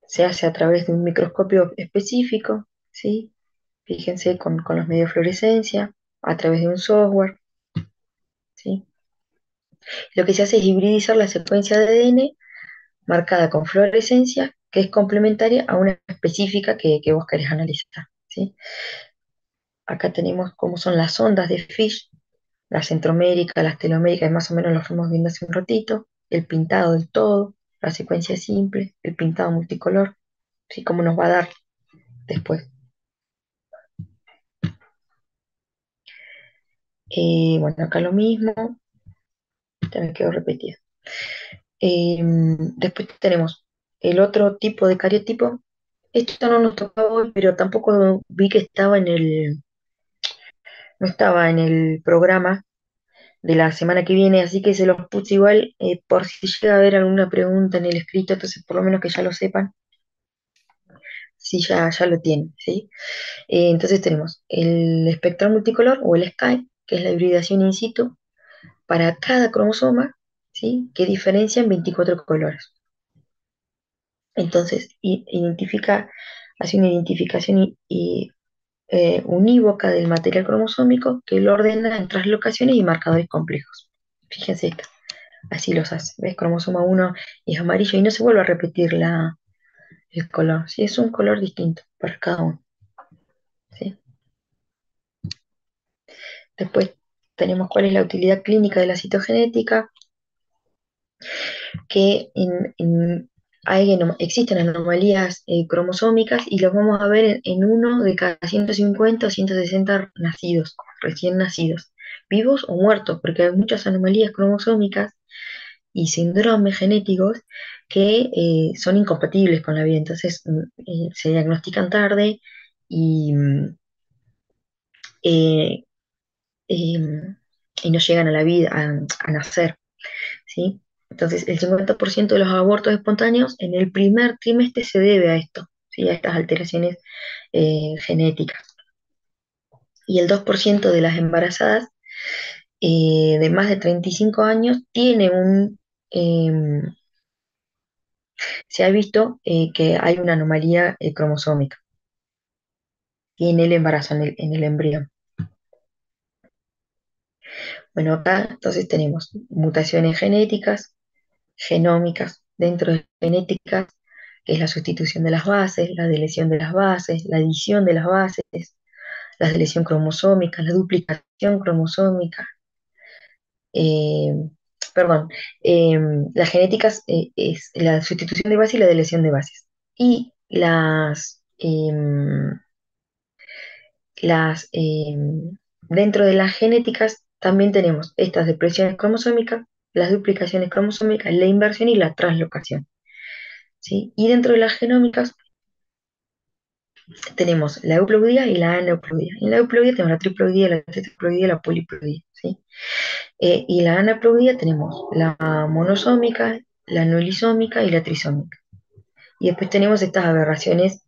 se hace a través de un microscopio específico, ¿sí? Fíjense con los medios de fluorescencia, a través de un software, ¿sí? Lo que se hace es hibridizar la secuencia de ADN marcada con fluorescencia, que es complementaria a una específica que vos querés analizar, ¿sí? Acá tenemos cómo son las ondas de Fish, las centroméricas, las teloméricas, y más o menos lo fuimos viendo hace un ratito, el pintado del todo, la secuencia simple, el pintado multicolor, ¿sí? Cómo nos va a dar después. Bueno, acá lo mismo, ya me quedo repetida. Después tenemos el otro tipo de cariotipo. Esto no nos tocó hoy, pero tampoco vi que no estaba en el programa de la semana que viene, así que se los puse igual, por si llega a haber alguna pregunta en el escrito, entonces por lo menos que ya lo sepan, si ya lo tienen, ¿sí? Entonces tenemos el espectral multicolor o el SKY, que es la hibridación in situ para cada cromosoma, ¿sí? Que diferencia en 24 colores. Entonces, hace una identificación unívoca del material cromosómico que lo ordena en translocaciones y marcadores complejos. Fíjense esto, así los hace. ¿Ves? Cromosoma 1 es amarillo y no se vuelve a repetir el color. ¿Sí? Es un color distinto para cada uno. ¿Sí? Después tenemos cuál es la utilidad clínica de la citogenética, que existen anomalías cromosómicas y los vamos a ver en uno de cada 150 o 160 nacidos, recién nacidos, vivos o muertos, porque hay muchas anomalías cromosómicas y síndromes genéticos que son incompatibles con la vida, entonces se diagnostican tarde y, eh, eh, y no llegan a la vida, a nacer, ¿sí? Entonces, el 50% de los abortos espontáneos en el primer trimestre se debe a esto, ¿sí? A estas alteraciones genéticas. Y el 2% de las embarazadas de más de 35 años tiene se ha visto que hay una anomalía cromosómica en el embarazo, en el embrión. Bueno, acá entonces tenemos mutaciones genéticas, genómicas, dentro de genéticas, que es la sustitución de las bases, la deleción de las bases, la adición de las bases, la deleción cromosómica, la duplicación cromosómica, eh, perdón, eh, las genéticas es la sustitución de bases y la deleción de bases. Y dentro de las genéticas también tenemos estas depresiones cromosómicas, las duplicaciones cromosómicas, la inversión y la translocación, ¿sí? Y dentro de las genómicas tenemos la euploidía y la aneuploidía. En la euploidía tenemos la triploidía, la tetraploidía y la poliploidía, ¿sí? Y la aneuploidía tenemos la monosómica, la nulisómica y la trisómica. Y después tenemos estas aberraciones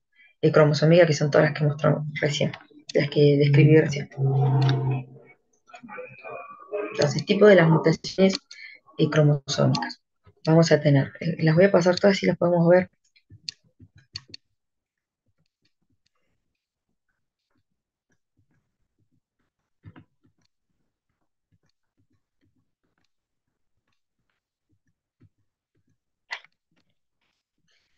cromosómicas que son todas las que mostramos recién, las que describí recién. Entonces, tipo de las mutaciones cromosómicas. Vamos a tener, las voy a pasar todas y las podemos ver.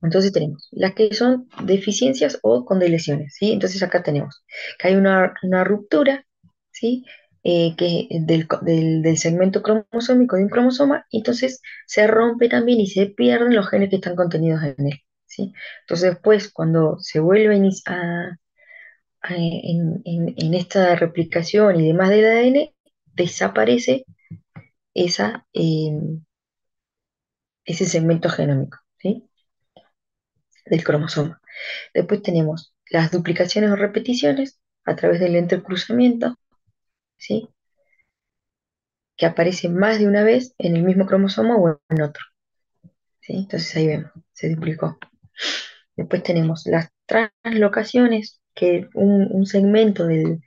Entonces tenemos las que son deficiencias o con deleciones, ¿sí? Entonces acá tenemos que hay una ruptura, ¿sí? Que del segmento cromosómico de un cromosoma, y entonces se rompe también y se pierden los genes que están contenidos en él, ¿sí? Entonces después, cuando se vuelve en esta replicación y demás del ADN, desaparece esa, ese segmento genómico, ¿sí? Del cromosoma. Después tenemos las duplicaciones o repeticiones a través del entrecruzamiento, ¿sí? Que aparecen más de una vez en el mismo cromosoma o en otro, ¿sí? Entonces ahí vemos, se duplicó. Después tenemos las translocaciones, que un segmento del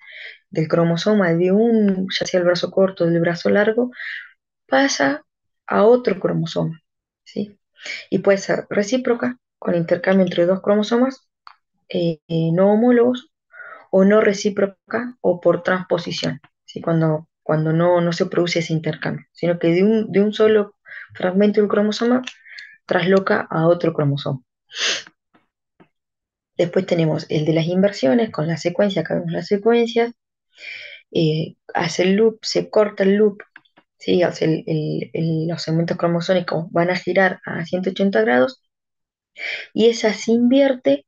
cromosoma ya sea el brazo corto o del brazo largo, pasa a otro cromosoma, ¿sí? Y puede ser recíproca, con intercambio entre dos cromosomas no homólogos, o no recíproca o por transposición, ¿sí? Cuando no se produce ese intercambio, sino que de un solo fragmento del cromosoma trasloca a otro cromosoma. Después tenemos el de las inversiones con la secuencia, acá vemos las secuencias, hace el loop, se corta el loop, ¿sí? O sea, los segmentos cromosómicos van a girar a 180 grados y esa se invierte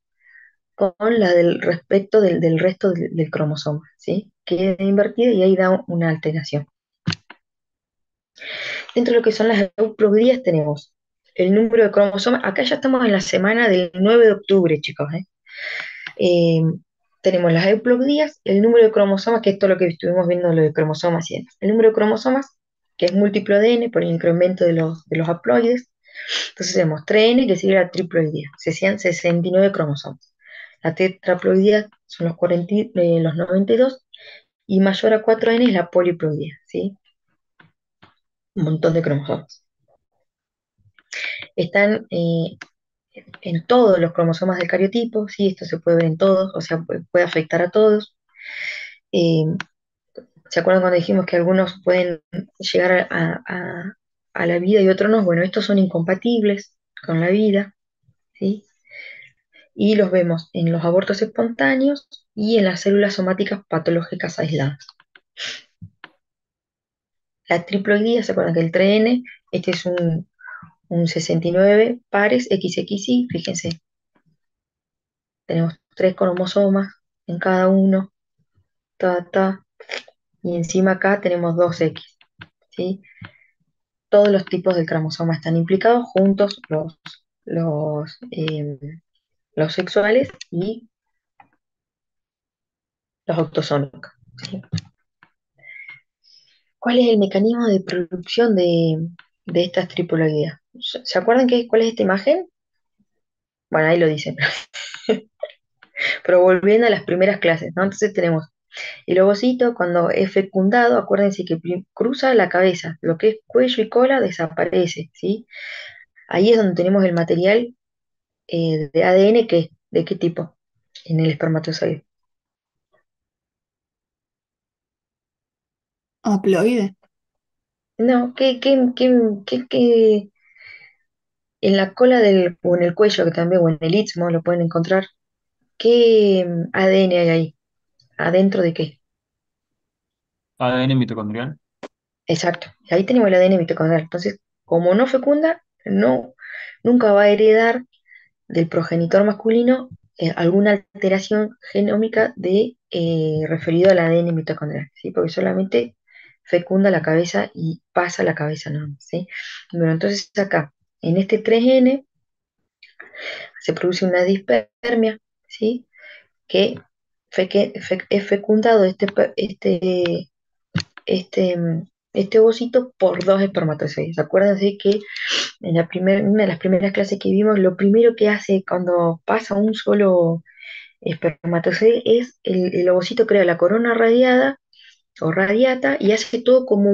con la del respecto del resto del cromosoma, ¿sí? Queda invertida y ahí da una alteración. Dentro de lo que son las euploidías tenemos el número de cromosomas. Acá ya estamos en la semana del 9 de octubre, chicos, ¿eh? Eh, Tenemos las euploidías, el número de cromosomas, que esto es lo que estuvimos viendo, lo de cromosomas y demás. El número de cromosomas, que es múltiplo de n por el incremento de los haploides. Entonces tenemos 3n, que sería la triploidía, se hacían 69 cromosomas. La tetraploidía son los 92, y mayor a 4n es la poliploidía, ¿sí? Un montón de cromosomas. Están en todos los cromosomas del cariotipo, ¿sí? Esto se puede ver en todos, o sea, puede afectar a todos. Eh, ¿Se acuerdan cuando dijimos que algunos pueden llegar a la vida y otros no? Bueno, estos son incompatibles con la vida, ¿sí? Y los vemos en los abortos espontáneos y en las células somáticas patológicas aisladas. La triploidía, ¿se acuerdan que el 3N, este es un 69 pares XXY, fíjense, tenemos 3 cromosomas en cada uno, y encima acá tenemos 2X, ¿sí? Todos los tipos de cromosoma están implicados, juntos los, los sexuales y los autosómicos. ¿Sí? ¿Cuál es el mecanismo de producción de estas triploideas? ¿Se acuerdan cuál es esta imagen? Bueno, ahí lo dice, pero volviendo a las primeras clases, ¿no? Entonces tenemos el ovocito cuando es fecundado, acuérdense que cruza la cabeza, lo que es cuello y cola desaparece, ¿sí? Ahí es donde tenemos el material de ADN, ¿de qué tipo? En el espermatozoide. Haploide. No, en la cola o en el cuello, que también, o en el istmo lo pueden encontrar, ¿qué ADN hay ahí? ¿Adentro de qué? ADN mitocondrial. Exacto. Y ahí tenemos el ADN mitocondrial. Entonces, como no fecunda, nunca va a heredar del progenitor masculino alguna alteración genómica referido al ADN mitocondrial, ¿sí? Porque solamente fecunda la cabeza y pasa la cabeza nada más, ¿sí? Bueno, entonces acá, en este 3N se produce una dispermia, ¿sí? Que es fecundado este ovocito por dos espermatozoides. Acuérdense que una de las primeras clases que vimos, lo primero que hace cuando pasa un solo espermatozoide es el ovocito crea la corona radiada o radiata y hace todo como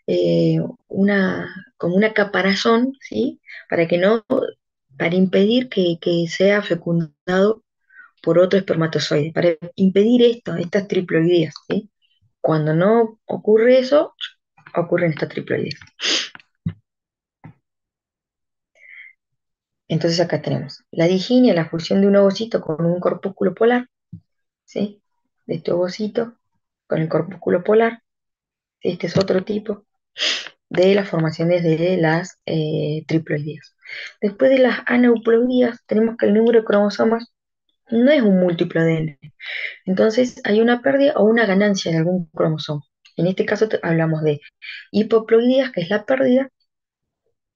eh, como una caparazón, ¿sí? Para que no, para impedir que sea fecundado por otro espermatozoide, para impedir estas triploideas, ¿sí? Cuando no ocurre eso, ocurren estas triploideas. Entonces acá tenemos la diginia, la fusión de un ovocito con un corpúsculo polar, ¿sí? De este ovocito con el corpúsculo polar. Este es otro tipo de las formaciones de las triploidías. Después de las aneuploidías, tenemos que el número de cromosomas no es un múltiplo de n. Entonces hay una pérdida o una ganancia de algún cromosoma. En este caso hablamos de hipoploidías, que es la pérdida,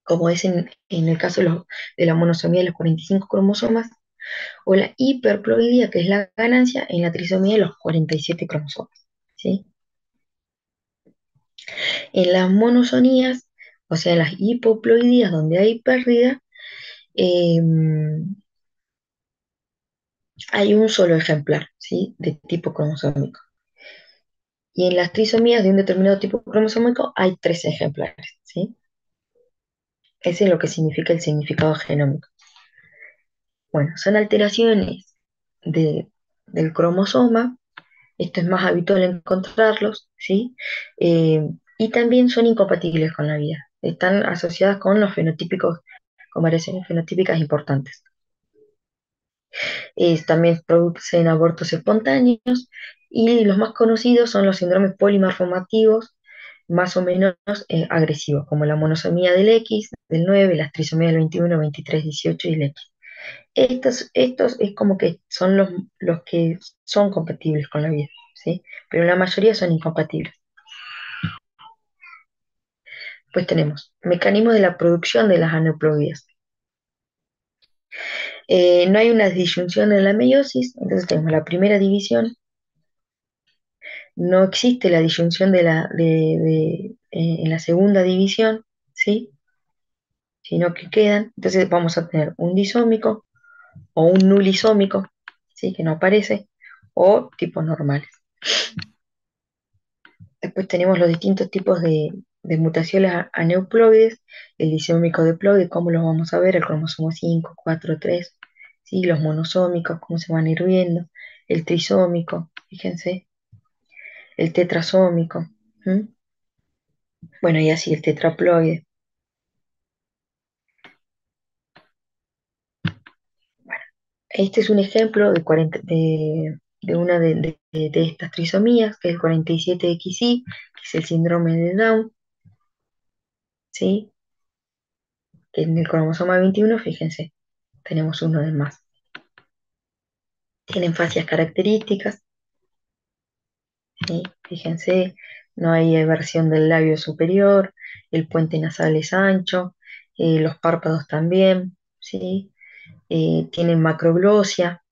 como es en el caso de la monosomía de los 45 cromosomas, o la hiperploidía, que es la ganancia en la trisomía de los 47 cromosomas. ¿Sí? En las monosonías, o sea, en las hipoploidías donde hay pérdida, eh, hay un solo ejemplar, ¿sí? De tipo cromosómico. Y en las trisomías de un determinado tipo cromosómico hay tres ejemplares, ¿sí? Ese es lo que significa el significado genómico. Bueno, son alteraciones de- del cromosoma, esto es más habitual encontrarlos, ¿sí? Eh, y también son incompatibles con la vida, están asociadas con los fenotípicos, con variaciones fenotípicas importantes. También producen abortos espontáneos y los más conocidos son los síndromes polimarfomativos más o menos agresivos, como la monosomía del X, del 9, las trisomías del 21, 23, 18 y el X. Estos es como que son los que son compatibles con la vida, ¿sí? Pero la mayoría son incompatibles. Pues tenemos mecanismos de la producción de las aneuploidías. No hay una disyunción en la meiosis, entonces tenemos la primera división. No existe la disyunción en la segunda división, ¿sí? Sino que quedan, entonces vamos a tener un disómico o un nulisómico, ¿sí? Que no aparece, o tipos normales. Después tenemos los distintos tipos de mutaciones aneuploides, el disómico diploide, ¿cómo los vamos a ver? El cromosoma 5, 4, 3, ¿sí? Los monosómicos, cómo se van a ir viendo, el trisómico, fíjense, el tetrasómico, ¿m? Bueno, y así el tetraploide. Este es un ejemplo de una de estas trisomías, que es el 47XY, que es el síndrome de Down, ¿sí? Que en el cromosoma 21, fíjense, tenemos uno de más. Tienen fascias características, ¿sí? Fíjense, no hay eversión del labio superior, el puente nasal es ancho, los párpados también, ¿sí? Tienen macroglosia,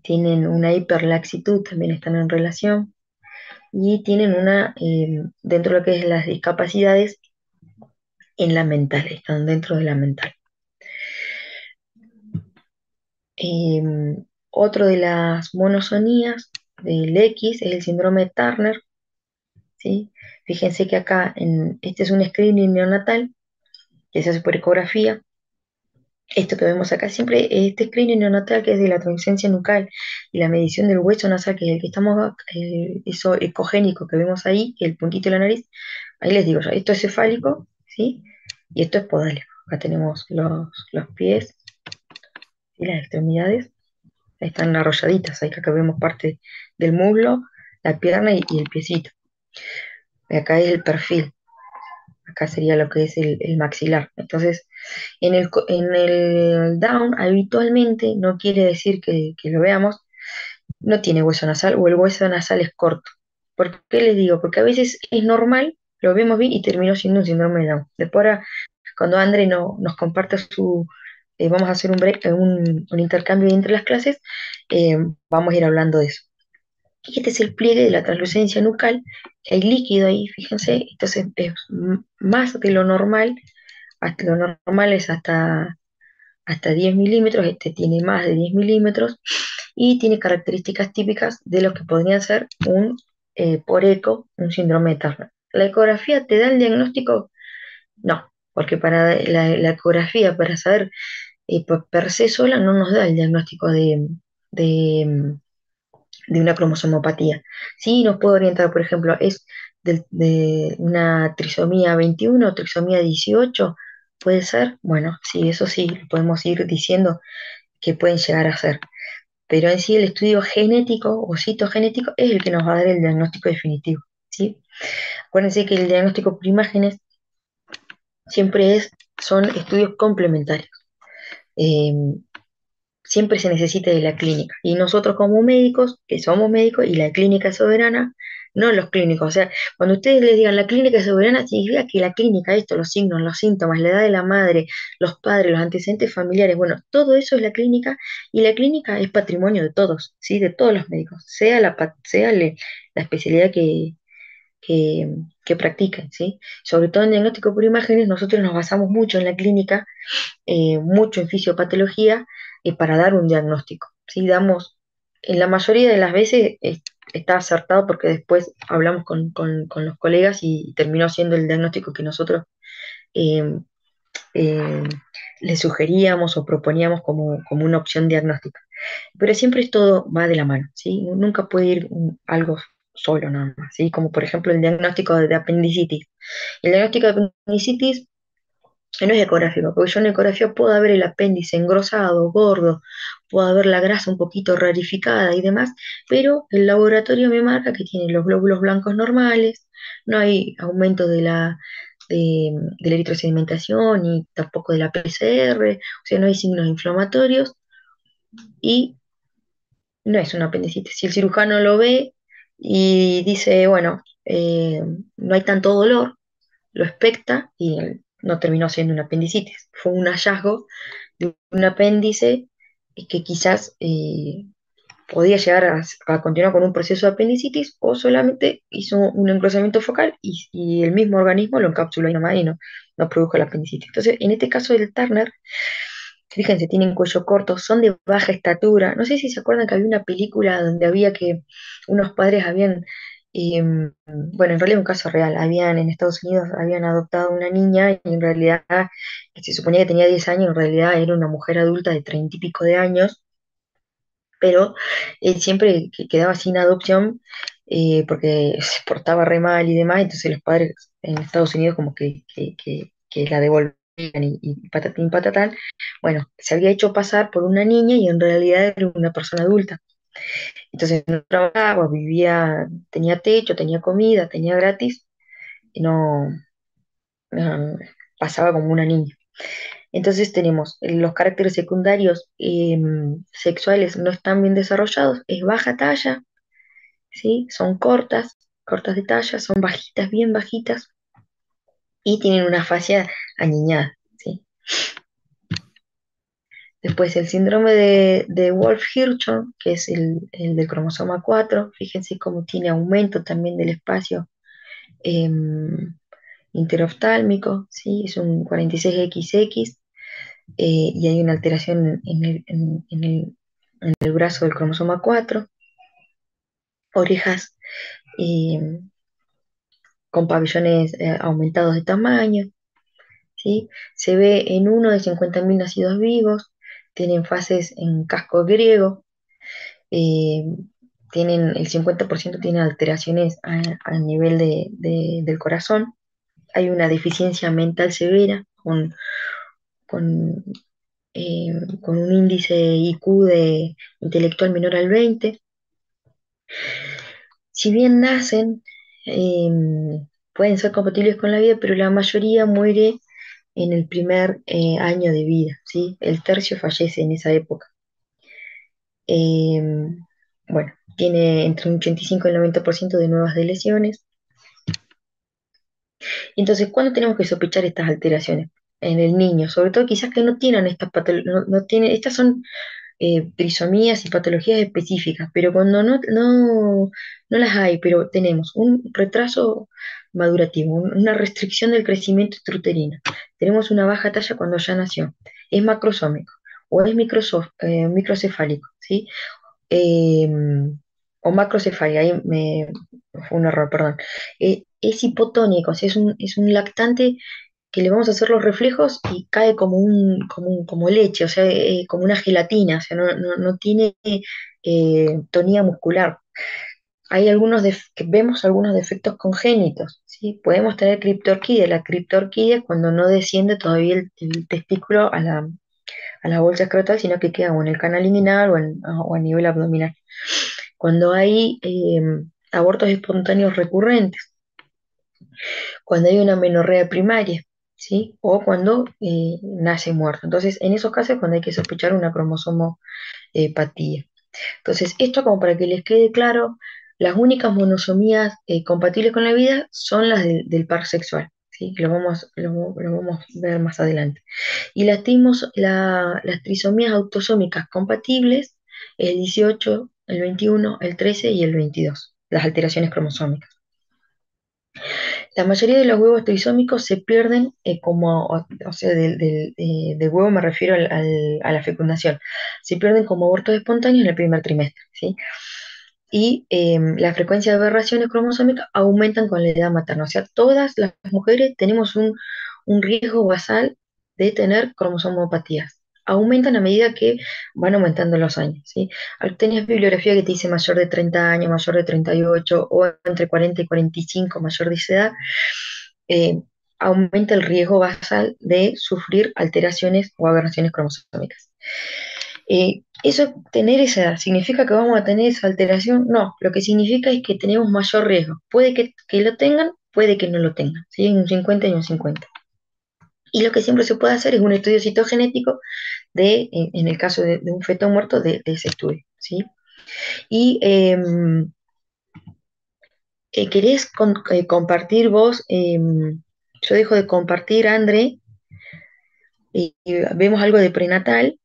tienen una hiperlaxitud, también están en relación, y tienen dentro de lo que es las discapacidades, en la mental, están dentro de la mental. Otro de las monosonías del X es el síndrome de Turner, ¿sí? Fíjense que acá, este es un screening neonatal que se hace por ecografía. Esto que vemos acá siempre, este screening neonatal que es de la transferencia nucal y la medición del hueso nasal, que es el que estamos, eso ecogénico que vemos ahí, que es el puntito de la nariz, ahí les digo, esto es cefálico, ¿sí? Y esto es podálico. Acá tenemos los pies y las extremidades, ahí están arrolladitas, ahí acá vemos parte del muslo, la pierna y el piecito. Y acá es el perfil, acá sería lo que es el maxilar. Entonces, en el down habitualmente no quiere decir que lo veamos, no tiene hueso nasal o el hueso nasal es corto. ¿Por qué les digo? Porque a veces es normal, lo vemos bien y terminó siendo un síndrome de Down. Después, ahora, cuando André nos comparte vamos a hacer un intercambio entre las clases, eh, vamos a ir hablando de eso. Y este es el pliegue de la translucencia nucal, que hay líquido ahí, fíjense, entonces es más de lo normal, hasta lo normal es hasta 10 milímetros, este tiene más de 10 milímetros y tiene características típicas de lo que podría ser por eco, un síndrome de Turner. ¿La ecografía te da el diagnóstico? No, porque para la ecografía, para saber per se sola, no nos da el diagnóstico de, de una cromosomopatía. Sí nos puede orientar, por ejemplo, es de una trisomía 21 o trisomía 18, puede ser. Bueno, sí, eso sí, lo podemos ir diciendo que pueden llegar a ser. Pero en sí el estudio genético o citogenético es el que nos va a dar el diagnóstico definitivo, ¿sí? Acuérdense que el diagnóstico por imágenes siempre son estudios complementarios. Eh, Siempre se necesita de la clínica. Y nosotros como médicos, que somos médicos, y la clínica es soberana, no los clínicos. O sea, cuando ustedes les digan la clínica es soberana, significa que la clínica, esto, los signos, los síntomas, la edad de la madre, los padres, los antecedentes familiares, bueno, todo eso es la clínica, y la clínica es patrimonio de todos, ¿sí? De todos los médicos, la especialidad que, que practiquen, ¿sí? Sobre todo en diagnóstico por imágenes, nosotros nos basamos mucho en la clínica, mucho en fisiopatología, para dar un diagnóstico. ¿Sí? En la mayoría de las veces está acertado porque después hablamos con los colegas y terminó siendo el diagnóstico que nosotros eh, eh, le sugeríamos o proponíamos como una opción diagnóstica. Pero siempre todo va de la mano, ¿sí? Nunca puede ir algo solo nada más, ¿sí? Como por ejemplo el diagnóstico de apendicitis. El diagnóstico de apendicitis no es ecográfico, porque yo en ecografía puedo ver el apéndice engrosado, gordo, puedo ver la grasa un poquito rarificada y demás, pero el laboratorio me marca que tiene los glóbulos blancos normales, no hay aumento de la eritrosedimentación y tampoco de la PCR, o sea, no hay signos inflamatorios y no es una apendicitis. Si el cirujano lo ve y dice, bueno, no hay tanto dolor, lo expecta y no terminó siendo una apendicitis. Fue un hallazgo de un apéndice que quizás podía llegar a continuar con un proceso de apendicitis o solamente hizo un engrosamiento focal y el mismo organismo lo encapsuló ahí nomás y no produjo la apendicitis. Entonces, en este caso del Turner, fíjense, tienen cuello corto, son de baja estatura. No sé si se acuerdan que había una película donde había que unos padres habían, bueno, en realidad un caso real, en Estados Unidos habían adoptado una niña y en realidad se suponía que tenía 10 años, en realidad era una mujer adulta de 30 y pico de años, pero siempre quedaba sin adopción porque se portaba re mal y demás, entonces los padres en Estados Unidos como que la devolvían y patatín patatán. Bueno, se había hecho pasar por una niña y en realidad era una persona adulta. Entonces no trabajaba, vivía, tenía techo, tenía comida, tenía gratis, y no, pasaba como una niña. Entonces tenemos los caracteres secundarios sexuales no están bien desarrollados, es baja talla, ¿sí? Son cortas, cortas de talla, son bajitas, bien bajitas, y tienen una fascia aniñada, ¿sí? Después el síndrome de Wolf-Hirschhorn, que es el del cromosoma 4. Fíjense cómo tiene aumento también del espacio em, interoftálmico, ¿sí? Es un 46XX, y hay una alteración en el brazo del cromosoma 4. Orejas con pabellones aumentados de tamaño, ¿sí? Se ve en uno de 50.000 nacidos vivos. Tienen fases en casco griego. eh, el 50% tiene alteraciones a nivel del corazón. Hay una deficiencia mental severa con, eh, con un índice IQ intelectual menor al 20. Si bien nacen, eh, pueden ser compatibles con la vida, pero la mayoría muere en el primer año de vida, ¿sí? El tercio fallece en esa época. Eh, bueno, tiene entre un 85 y el 90% de nuevas de lesiones. Entonces, ¿cuándo tenemos que sospechar estas alteraciones? En el niño, sobre todo quizás que no tienen estas patologías, no tienen, estas son trisomías y patologías específicas, pero cuando no las hay, pero tenemos un retraso madurativo, una restricción del crecimiento intrauterino, tenemos una baja talla cuando ya nació, es macrosómico o es microcefálico, ¿sí? Eh, o macrocefalia, fue un error, perdón. Es hipotónico, o sea, es un lactante que le vamos a hacer los reflejos y cae como leche, o sea, como una gelatina, o sea, no tiene tonía muscular. Hay que vemos algunos defectos congénitos, ¿sí? Podemos tener criptorquidia. La criptorquidia es cuando no desciende todavía el testículo a la bolsa escrotal, sino que queda o en el canal inguinal o a nivel abdominal. Cuando hay abortos espontáneos recurrentes, cuando hay una menorrea primaria, ¿sí? O cuando nace muerto. Entonces, en esos casos es cuando hay que sospechar una cromosomopatía. Entonces, esto como para que les quede claro, las únicas monosomías compatibles con la vida son las del par sexual, ¿sí? Lo vamos a ver más adelante. Y las trisomías autosómicas compatibles, el 18, el 21, el 13 y el 22, las alteraciones cromosómicas. La mayoría de los huevos trisómicos se pierden o sea, del huevo me refiero a la fecundación, se pierden como abortos espontáneos en el primer trimestre, ¿sí? Y la frecuencia de aberraciones cromosómicas aumentan con la edad materna. O sea, todas las mujeres tenemos un riesgo basal de tener cromosomopatías. Aumentan a medida que van aumentando los años, ¿sí? Tenías bibliografía que te dice mayor de 30 años, mayor de 38 o entre 40 y 45, mayor de esa edad. eh, Aumenta el riesgo basal de sufrir alteraciones o aberraciones cromosómicas. Tener esa edad, ¿significa que vamos a tener esa alteración? No, lo que significa es que tenemos mayor riesgo. Puede que lo tengan, puede que no lo tengan, ¿sí? Un 50 y un 50. Y lo que siempre se puede hacer es un estudio citogenético en el caso de un feto muerto, de ese estudio, ¿sí? Y ¿querés compartir vos? Yo dejo de compartir, André, y vemos algo de prenatal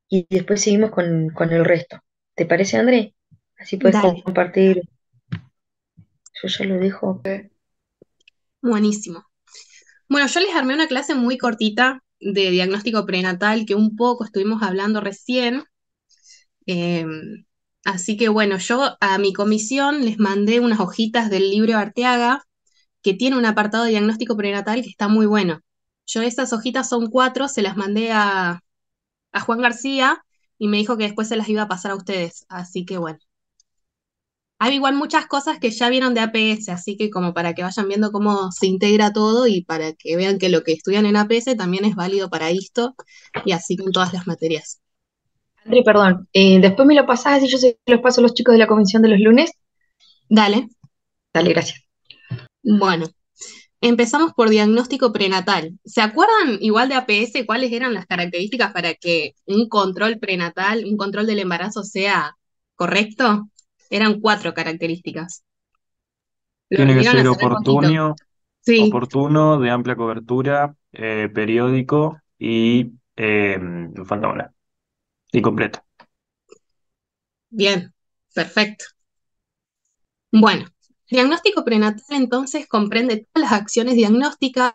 y después seguimos con el resto. ¿Te parece, André? Así puedes Dale, compartir. Yo ya lo dejo. buenísimo. Bueno, yo les armé una clase muy cortita de diagnóstico prenatal que un poco estuvimos hablando recién. eh, Así que bueno, yo a mi comisión les mandé unas hojitas del libro Arteaga que tiene un apartado de diagnóstico prenatal que está muy bueno. Yo esas hojitas son 4, se las mandé a Juan García y me dijo que después se las iba a pasar a ustedes. Así que bueno. Hay igual muchas cosas que ya vieron de APS, así que como para que vayan viendo cómo se integra todo y para que vean que lo que estudian en APS también es válido para esto y así con todas las materias. André, perdón. Después me lo pasás y yo se los paso a los chicos de la comisión de los lunes. Dale. Dale, gracias. Bueno, empezamos por diagnóstico prenatal. ¿Se acuerdan igual de APS cuáles eran las características para que un control prenatal, un control del embarazo sea correcto? Eran 4 características. Lo Tiene que volvieron a ser hacer hace poquito. oportuno, Sí, oportuno, de amplia cobertura, periódico y Me falta una. Incompleto. Bien, perfecto. Bueno, diagnóstico prenatal entonces comprende todas las acciones diagnósticas.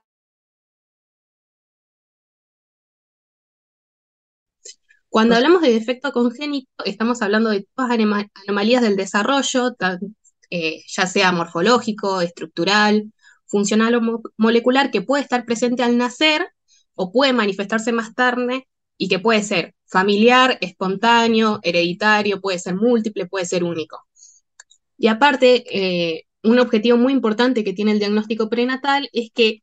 Cuando hablamos de defecto congénito, estamos hablando de todas anomalías del desarrollo, ya sea morfológico, estructural, funcional o molecular, que puede estar presente al nacer o puede manifestarse más tarde y que puede ser familiar, espontáneo, hereditario, puede ser múltiple, puede ser único. Y aparte, un objetivo muy importante que tiene el diagnóstico prenatal es que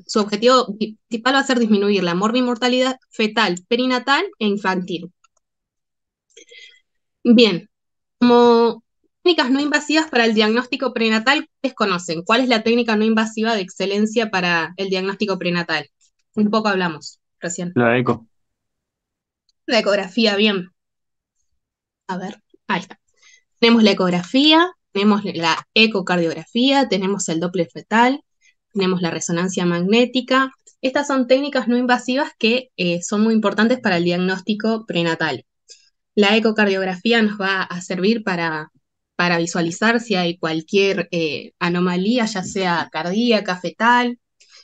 su objetivo principal va a ser disminuir la morbimortalidad fetal, perinatal e infantil. Bien, como técnicas no invasivas para el diagnóstico prenatal, ¿cuáles conocen? ¿Cuál es la técnica no invasiva de excelencia para el diagnóstico prenatal? Un poco hablamos recién. La eco. La ecografía, bien. A ver, ahí está. Tenemos la ecografía, tenemos la ecocardiografía, tenemos el Doppler fetal, tenemos la resonancia magnética. Estas son técnicas no invasivas que son muy importantes para el diagnóstico prenatal. La ecocardiografía nos va a servir para visualizar si hay cualquier anomalía, ya sea cardíaca, fetal.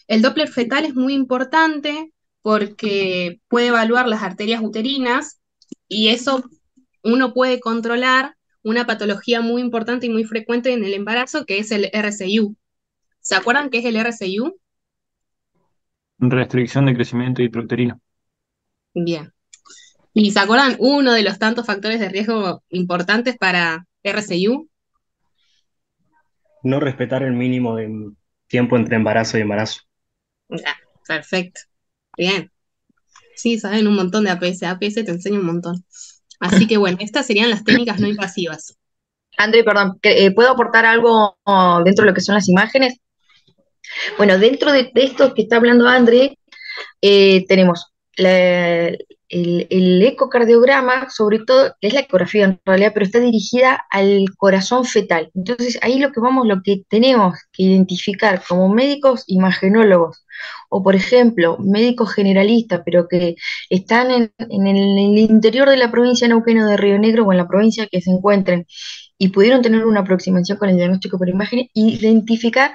El Doppler fetal es muy importante porque puede evaluar las arterias uterinas y eso uno puede controlar una patología muy importante y muy frecuente en el embarazo, que es el RCIU. ¿Se acuerdan qué es el RCIU? Restricción de crecimiento intrauterino. Bien. ¿Y se acuerdan uno de los tantos factores de riesgo importantes para RCIU? No respetar el mínimo de tiempo entre embarazo y embarazo. Ya, perfecto. Bien. Sí, saben un montón de APS. APS te enseña un montón. Así que bueno, estas serían las técnicas no invasivas. André, perdón, ¿puedo aportar algo dentro de lo que son las imágenes? Bueno, dentro de esto que está hablando André, tenemos el ecocardiograma, sobre todo, que es la ecografía en realidad, pero está dirigida al corazón fetal. Entonces, ahí lo que tenemos que identificar como médicos imagenólogos, o por ejemplo, médicos generalistas, pero que están en el interior de la provincia de Neuquén o de Río Negro o en la provincia que se encuentren y pudieron tener una aproximación con el diagnóstico por imagen, identificar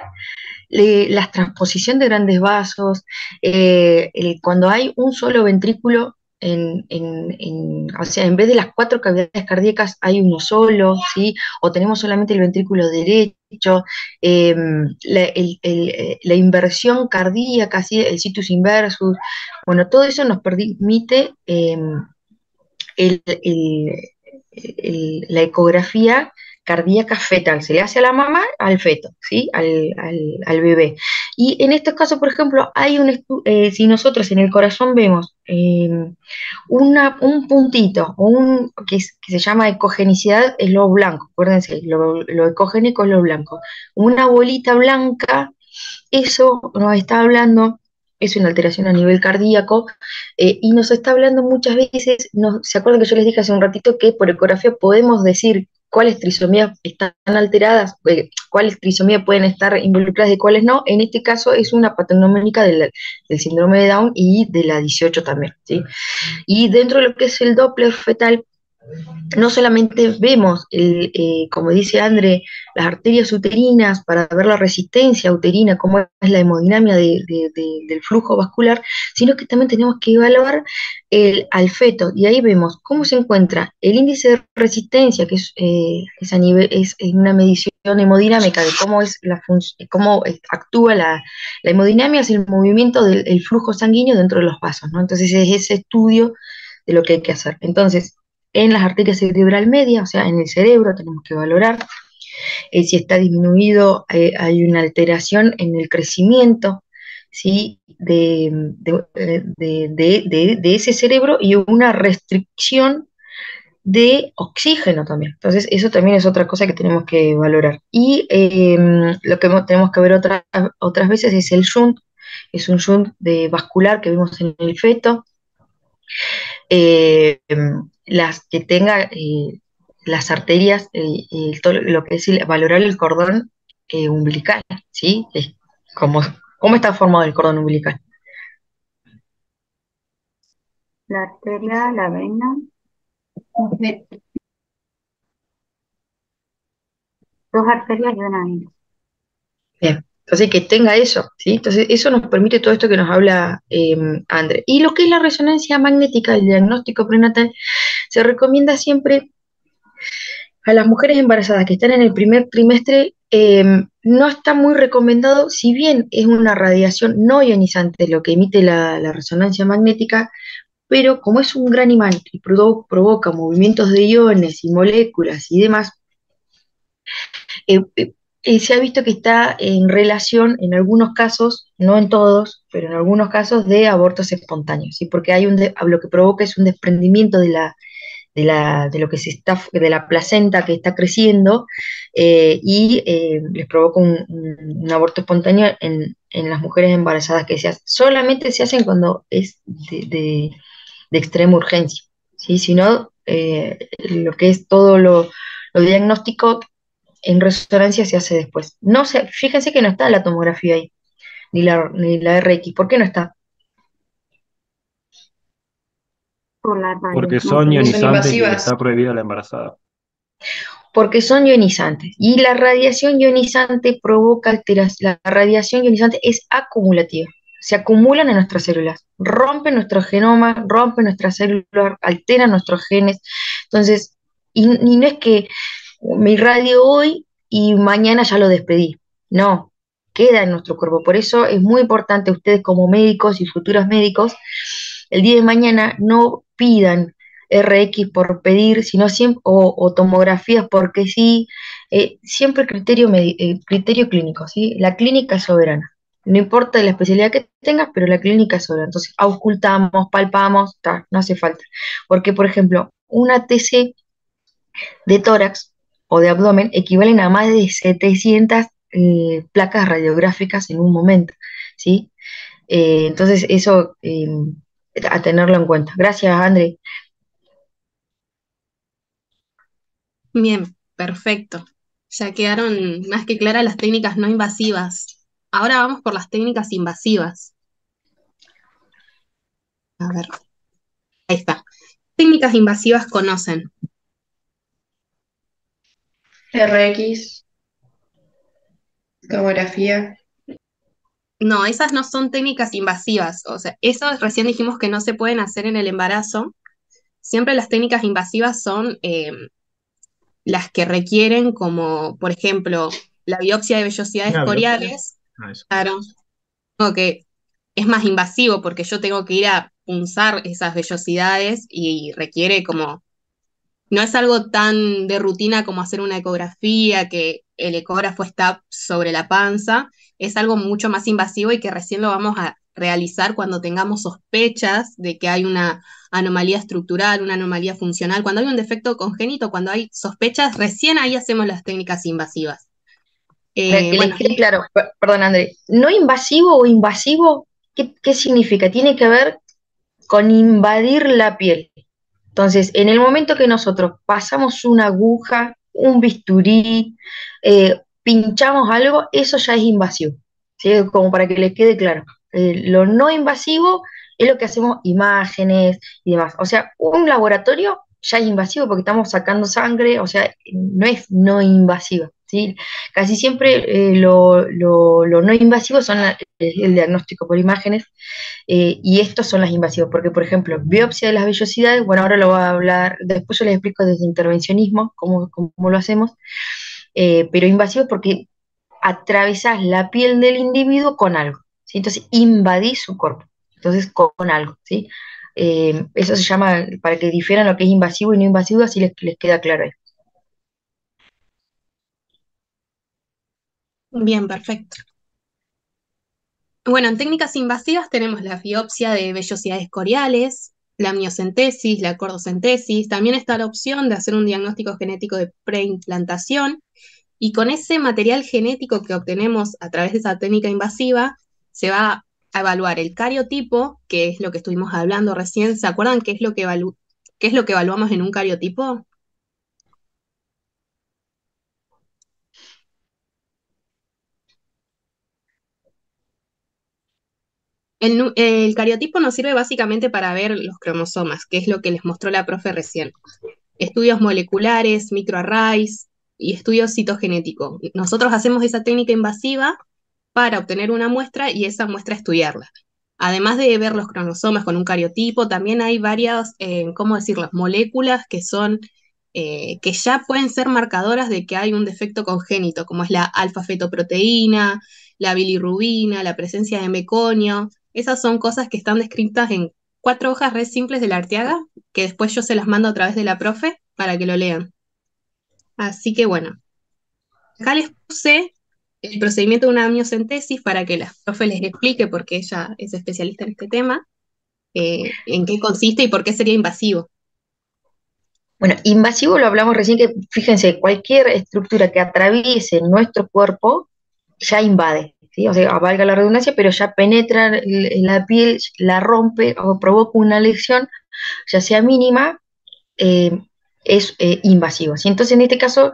la transposición de grandes vasos, cuando hay un solo ventrículo, o sea, en vez de las cuatro cavidades cardíacas hay uno solo, ¿sí? O tenemos solamente el ventrículo derecho, la inversión cardíaca, ¿sí? El situs inversus, bueno, todo eso nos permite el- el- la ecografía cardíaca fetal, se le hace a la mamá, al feto, ¿sí? Al bebé. Y en estos casos, por ejemplo, si nosotros en el corazón vemos un puntito que se llama ecogenicidad, es lo blanco, acuérdense, lo ecogénico es lo blanco, una bolita blanca, eso nos está hablando, es una alteración a nivel cardíaco, y nos está hablando muchas veces, ¿se acuerdan que yo les dije hace un ratito que por ecografía podemos decir cuáles trisomías están alteradas, cuáles trisomías pueden estar involucradas y cuáles no? En este caso es una patognomónica del síndrome de Down y de la 18 también, ¿sí? Y dentro de lo que es el Doppler fetal, no solamente vemos, como dice André, las arterias uterinas para ver la resistencia uterina, cómo es la hemodinamia del flujo vascular, sino que también tenemos que evaluar al feto, y ahí vemos cómo se encuentra el índice de resistencia, que es a nivel, es una medición hemodinámica de cómo es cómo actúa la hemodinamia, es el movimiento del flujo sanguíneo dentro de los vasos, ¿no? Entonces es ese estudio de lo que hay que hacer. Entonces, en las arterias cerebral media, o sea, en el cerebro, tenemos que valorar si está disminuido, hay una alteración en el crecimiento, ¿sí? De ese cerebro y una restricción de oxígeno también. Entonces, eso también es otra cosa que tenemos que valorar. Y lo que tenemos que ver otras veces es el shunt, es un shunt vascular que vemos en el feto, las que tenga las arterias, todo lo que es valorar el cordón umbilical, ¿sí? ¿Cómo está formado el cordón umbilical? la arteria, la vena, de- dos arterias y una vena. Bien, entonces que tenga eso, ¿sí? Entonces eso nos permite todo esto que nos habla André. Y lo que es la resonancia magnética, el diagnóstico prenatal, se recomienda siempre a las mujeres embarazadas que están en el primer trimestre. No está muy recomendado, si bien es una radiación no ionizante lo que emite la resonancia magnética, pero como es un gran imán y provoca movimientos de iones y moléculas y demás, eh, eh, se ha visto que está en relación, en algunos casos, no en todos, pero en algunos casos, de abortos espontáneos, ¿sí? Porque lo que provoca es un desprendimiento de lo que se está, de la placenta que está creciendo, y les provoca un aborto espontáneo en las mujeres embarazadas que se hacen. Solamente se hacen cuando es de extrema urgencia, ¿sí? Si no, lo que es todo lo diagnóstico en resonancia se hace después. No sé, fíjense que no está la tomografía ahí, ni la RX. ¿Por qué no está? Por la Porque radiación son que Porque son ionizantes y invasivas. está prohibida la embarazada. Porque son ionizantes. Y la radiación ionizante provoca alteración. La radiación ionizante es acumulativa. Se acumulan en nuestras células, rompen nuestro genoma, rompen nuestras células, alteran nuestros genes. Entonces, y no es que me irradio hoy y mañana ya lo despedí. No, queda en nuestro cuerpo. Por eso es muy importante ustedes como médicos y futuros médicos, el día de mañana no pidan RX por pedir, sino siempre, o tomografías porque sí, siempre criterio clínico, ¿sí? La clínica es soberana. No importa la especialidad que tengas, pero la clínica es soberana. Entonces, auscultamos, palpamos, no hace falta. Porque, por ejemplo, una TC de tórax o de abdomen equivalen a más de 700 placas radiográficas en un momento, ¿sí? Entonces, eso a tenerlo en cuenta. Gracias, André. Bien, perfecto. Ya quedaron más que claras las técnicas no invasivas. Ahora vamos por las técnicas invasivas. A ver, ahí está. Técnicas invasivas conocen. RX, tomografía. No, esas no son técnicas invasivas. O sea, esas recién dijimos que no se pueden hacer en el embarazo. Siempre las técnicas invasivas son las que requieren, como por ejemplo la biopsia de vellosidades Una biopsia. coriales. Ah, eso. Claro, como que es más invasivo porque yo tengo que ir a punzar esas vellosidades y requiere como, no es algo tan de rutina como hacer una ecografía, que el ecógrafo está sobre la panza, es algo mucho más invasivo y que recién lo vamos a realizar cuando tengamos sospechas de que hay una anomalía estructural, una anomalía funcional, cuando hay un defecto congénito, cuando hay sospechas, recién ahí hacemos las técnicas invasivas. Para que les Bueno, quede claro, perdón, André, no invasivo o invasivo, ¿qué significa? Tiene que ver con invadir la piel. Entonces, en el momento que nosotros pasamos una aguja, un bisturí, pinchamos algo, eso ya es invasivo, ¿sí? Como para que les quede claro. Lo no invasivo es lo que hacemos imágenes y demás. O sea, un laboratorio ya es invasivo porque estamos sacando sangre, o sea, no es no invasiva, ¿sí? Casi siempre lo no invasivo son el diagnóstico por imágenes, y estos son las invasivas, porque por ejemplo, biopsia de las vellosidades, bueno, ahora lo voy a hablar, después yo les explico desde intervencionismo cómo lo hacemos, pero invasivo porque atravesás la piel del individuo con algo, ¿sí? Entonces invadís su cuerpo, entonces con algo, ¿sí? Eso se llama, para que difieran lo que es invasivo y no invasivo, así les queda claro ahí. bien, perfecto. Bueno, en técnicas invasivas tenemos la biopsia de vellosidades coriales, la amniocentesis, la cordocentesis. También está la opción de hacer un diagnóstico genético de preimplantación. Y con ese material genético que obtenemos a través de esa técnica invasiva, se va a evaluar el cariotipo, que es lo que estuvimos hablando recién. ¿Se acuerdan qué es lo que qué es lo que evaluamos en un cariotipo? El cariotipo nos sirve básicamente para ver los cromosomas, que es lo que les mostró la profe recién. Estudios moleculares, microarrays y estudios citogenéticos. Nosotros hacemos esa técnica invasiva para obtener una muestra y esa muestra estudiarla. Además de ver los cromosomas con un cariotipo, también hay varias, ¿cómo decirlo?, moléculas que son, que ya pueden ser marcadoras de que hay un defecto congénito, como es la alfa-fetoproteína, la bilirrubina, la presencia de meconio. Esas son cosas que están descritas en 4 hojas re simples de la Arteaga, que después yo se las mando a través de la profe para que lo lean. Así que bueno, acá les puse el procedimiento de una amniocentesis para que la profe les explique, porque ella es especialista en este tema, en qué consiste y por qué sería invasivo. Bueno, invasivo lo hablamos recién, que fíjense, cualquier estructura que atraviese nuestro cuerpo ya invade, ¿sí? O sea, valga la redundancia, pero ya penetra en la piel, la rompe o provoca una lesión, ya sea mínima, eh, es invasivo, ¿sí? Entonces, en este caso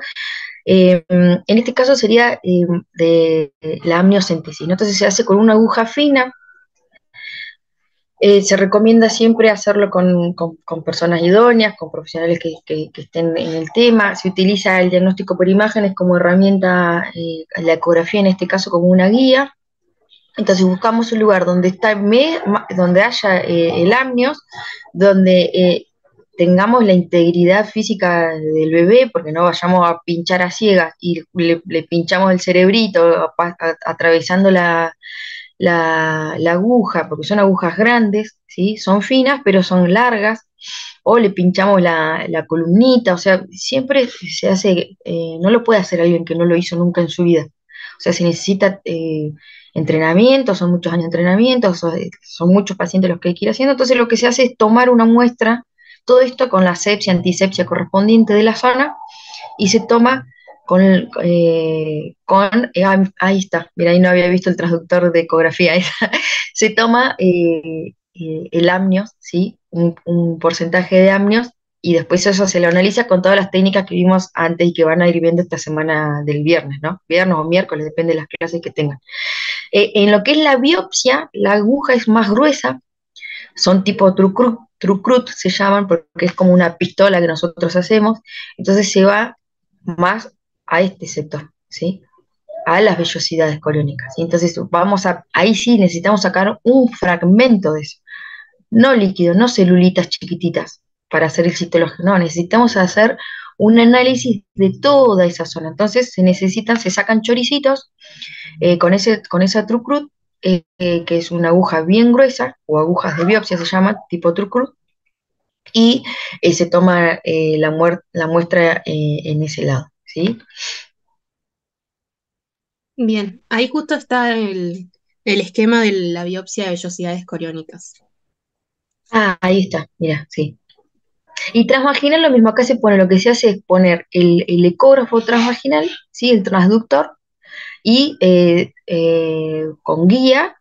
sería de la amniocentesis, ¿no? Entonces se hace con una aguja fina. Se recomienda siempre hacerlo con personas idóneas, con profesionales que estén en el tema. Se utiliza el diagnóstico por imágenes como herramienta, la ecografía en este caso como una guía. Entonces buscamos un lugar donde donde haya el amnios, donde tengamos la integridad física del bebé, porque no vayamos a pinchar a ciegas y le pinchamos el cerebrito atravesando la aguja, porque son agujas grandes, ¿sí? Son finas, pero son largas, o le pinchamos la columnita, o sea, siempre se hace, no lo puede hacer alguien que no lo hizo nunca en su vida. O sea, se necesita entrenamiento, son muchos años de entrenamiento, son muchos pacientes los que hay que ir haciendo, entonces lo que se hace es tomar una muestra, todo esto con la asepsia, antisepsia correspondiente de la zona, y se toma ahí está, mira, ahí no había visto el traductor de ecografía, se toma el amnios, ¿sí? Un porcentaje de amnios, y después eso se lo analiza con todas las técnicas que vimos antes y que van a ir viendo esta semana del viernes, ¿no? Viernes o miércoles, depende de las clases que tengan. En lo que es la biopsia, la aguja es más gruesa, son tipo trucrut se llaman, porque es como una pistola que nosotros hacemos, entonces se va más a este sector, ¿sí? A las vellosidades coriónicas. ¿Sí? Entonces ahí sí necesitamos sacar un fragmento de eso, no líquido, no celulitas chiquititas para hacer el citológico, no, necesitamos hacer un análisis de toda esa zona. Entonces se sacan choricitos con esa trucrut, que es una aguja bien gruesa, o agujas de biopsia se llama, tipo trucrut, y se toma la muestra en ese lado, ¿sí? Bien, ahí justo está el esquema de la biopsia de vellosidades coriónicas. Ah, ahí está, mira, sí. Y transvaginal lo mismo, acá se pone, lo que se hace es poner el ecógrafo transvaginal, ¿sí? El transductor, y con guía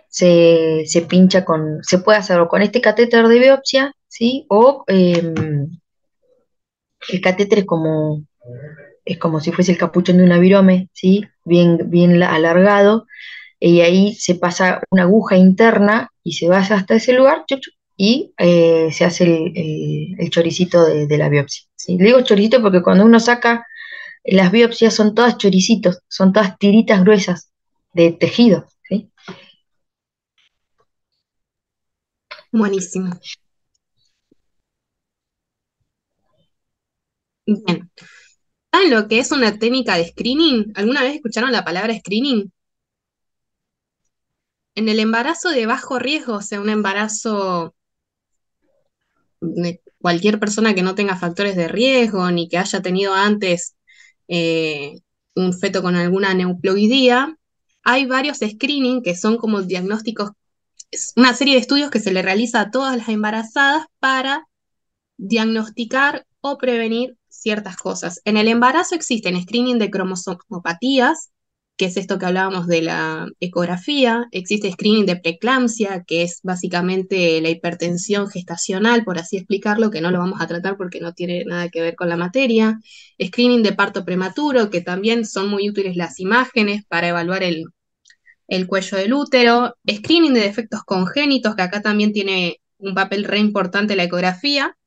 se pincha se puede hacerlo con este catéter de biopsia, ¿sí? O el catéter es como si fuese el capuchón de una virome, ¿sí? Bien alargado, y ahí se pasa una aguja interna y se va hasta ese lugar, y se hace el choricito de la biopsia, ¿sí? Le digo choricito porque cuando uno saca las biopsias son todas choricitos, son todas tiritas gruesas de tejido, ¿sí? Buenísimo. Bien. ¿Saben lo que es una técnica de screening? ¿Alguna vez escucharon la palabra screening? En el embarazo de bajo riesgo, o sea, un embarazo de cualquier persona que no tenga factores de riesgo ni que haya tenido antes eh, un feto con alguna neuploidía, hay varios screening que son como diagnósticos, es una serie de estudios que se le realiza a todas las embarazadas para diagnosticar o prevenir ciertas cosas. En el embarazo existen screening de cromosomopatías, que es esto que hablábamos de la ecografía, existe screening de preeclampsia, que es básicamente la hipertensión gestacional, por así explicarlo, que no lo vamos a tratar porque no tiene nada que ver con la materia, screening de parto prematuro, que también son muy útiles las imágenes para evaluar el cuello del útero, screening de defectos congénitos, que acá también tiene un papel re importante la ecografía,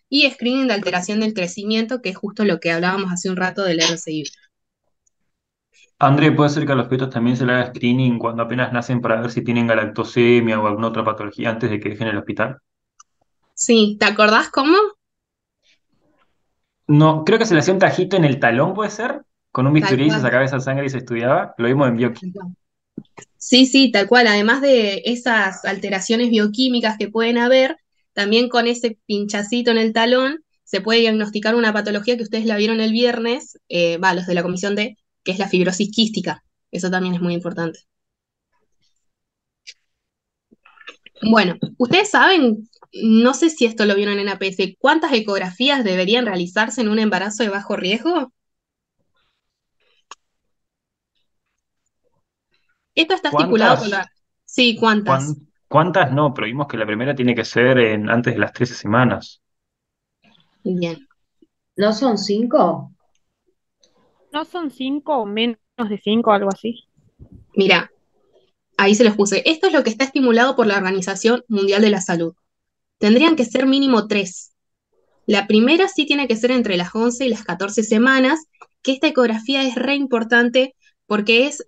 y screening de alteración del crecimiento, que es justo lo que hablábamos hace un rato del RCI. André, ¿puede ser que a los fetos también se le haga screening cuando apenas nacen para ver si tienen galactosemia o alguna otra patología antes de que dejen el hospital? Sí, ¿te acordás cómo? No, creo que se le hacía un tajito en el talón, ¿puede ser? Con un Tal bisturí se cual. sacaba esa sangre y se estudiaba. Lo vimos en Bioquímica. Tal cual. Sí, sí, tal cual. Además de esas alteraciones bioquímicas que pueden haber, también con ese pinchacito en el talón se puede diagnosticar una patología que ustedes la vieron el viernes, los de la comisión D, que es la fibrosis quística. Eso también es muy importante. Bueno, ustedes saben, no sé si esto lo vieron en APS, ¿cuántas ecografías deberían realizarse en un embarazo de bajo riesgo? Esto está estipulado por ¿Cuántas? la... Sí, ¿cuántas? ¿Cuántas no? Pero vimos que la primera tiene que ser antes de las 13 semanas. Bien. ¿No son 5? ¿No son 5 o menos de 5, algo así? Mira, ahí se los puse. Esto es lo que está estimulado por la Organización Mundial de la Salud. Tendrían que ser mínimo 3. La primera sí tiene que ser entre las 11 y las 14 semanas, que esta ecografía es re importante porque es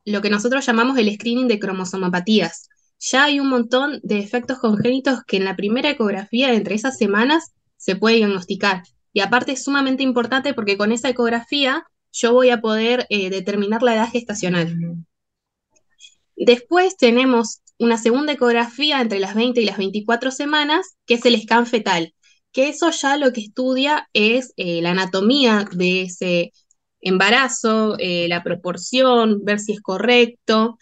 lo que nosotros llamamos el screening de cromosomopatías. Ya hay un montón de efectos congénitos que en la primera ecografía, entre esas semanas, se puede diagnosticar. Y aparte es sumamente importante porque con esa ecografía yo voy a poder determinar la edad gestacional. Después tenemos una segunda ecografía entre las 20 y las 24 semanas, que es el scan fetal, que eso ya lo que estudia es la anatomía de ese embarazo, la proporción, ver si es correcto.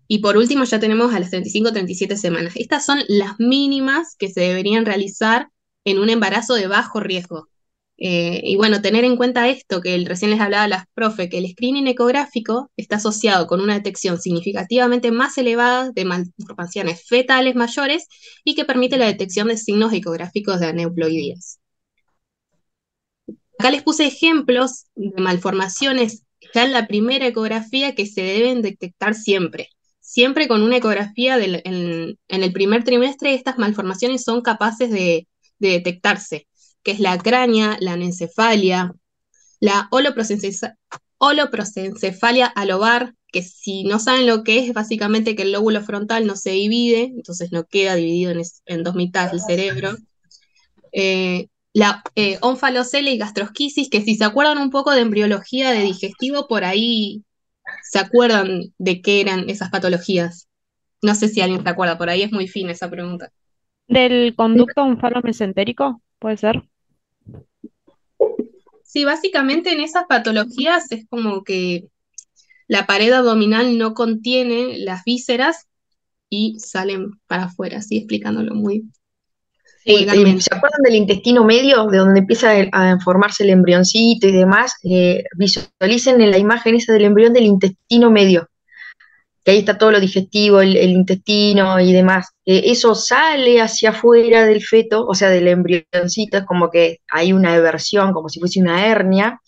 Y por último ya tenemos a las 35-37 semanas. Estas son las mínimas que se deberían realizar en un embarazo de bajo riesgo. Y bueno, tener en cuenta esto, que recién les hablaba a las profe, que el screening ecográfico está asociado con una detección significativamente más elevada de malformaciones fetales mayores y que permite la detección de signos ecográficos de aneuploidías. Acá les puse ejemplos de malformaciones ya en la primera ecografía que se deben detectar siempre. Siempre con una ecografía en el primer trimestre estas malformaciones son capaces de detectarse, que es la acrania, la anencefalia, la holoprosencefalia alobar, que si no saben lo que es básicamente que el lóbulo frontal no se divide, entonces no queda dividido en dos mitades el cerebro. La onfalocele y gastrosquisis, que si se acuerdan un poco de embriología de digestivo, por ahí se acuerdan de qué eran esas patologías. No sé si alguien se acuerda, por ahí es muy fina esa pregunta. ¿Del conducto mesentérico? ¿Puede ser? Sí, básicamente en esas patologías es como que la pared abdominal no contiene las vísceras y salen para afuera, así explicándolo muy Sí, vulgarmente. ¿se acuerdan del intestino medio, de donde empieza a formarse el embrioncito y demás? Visualicen en la imagen esa del embrión del intestino medio, que ahí está todo lo digestivo, el intestino y demás. Eso sale hacia afuera del feto, o sea, del embrioncito, es como que hay una eversión, como si fuese una hernia,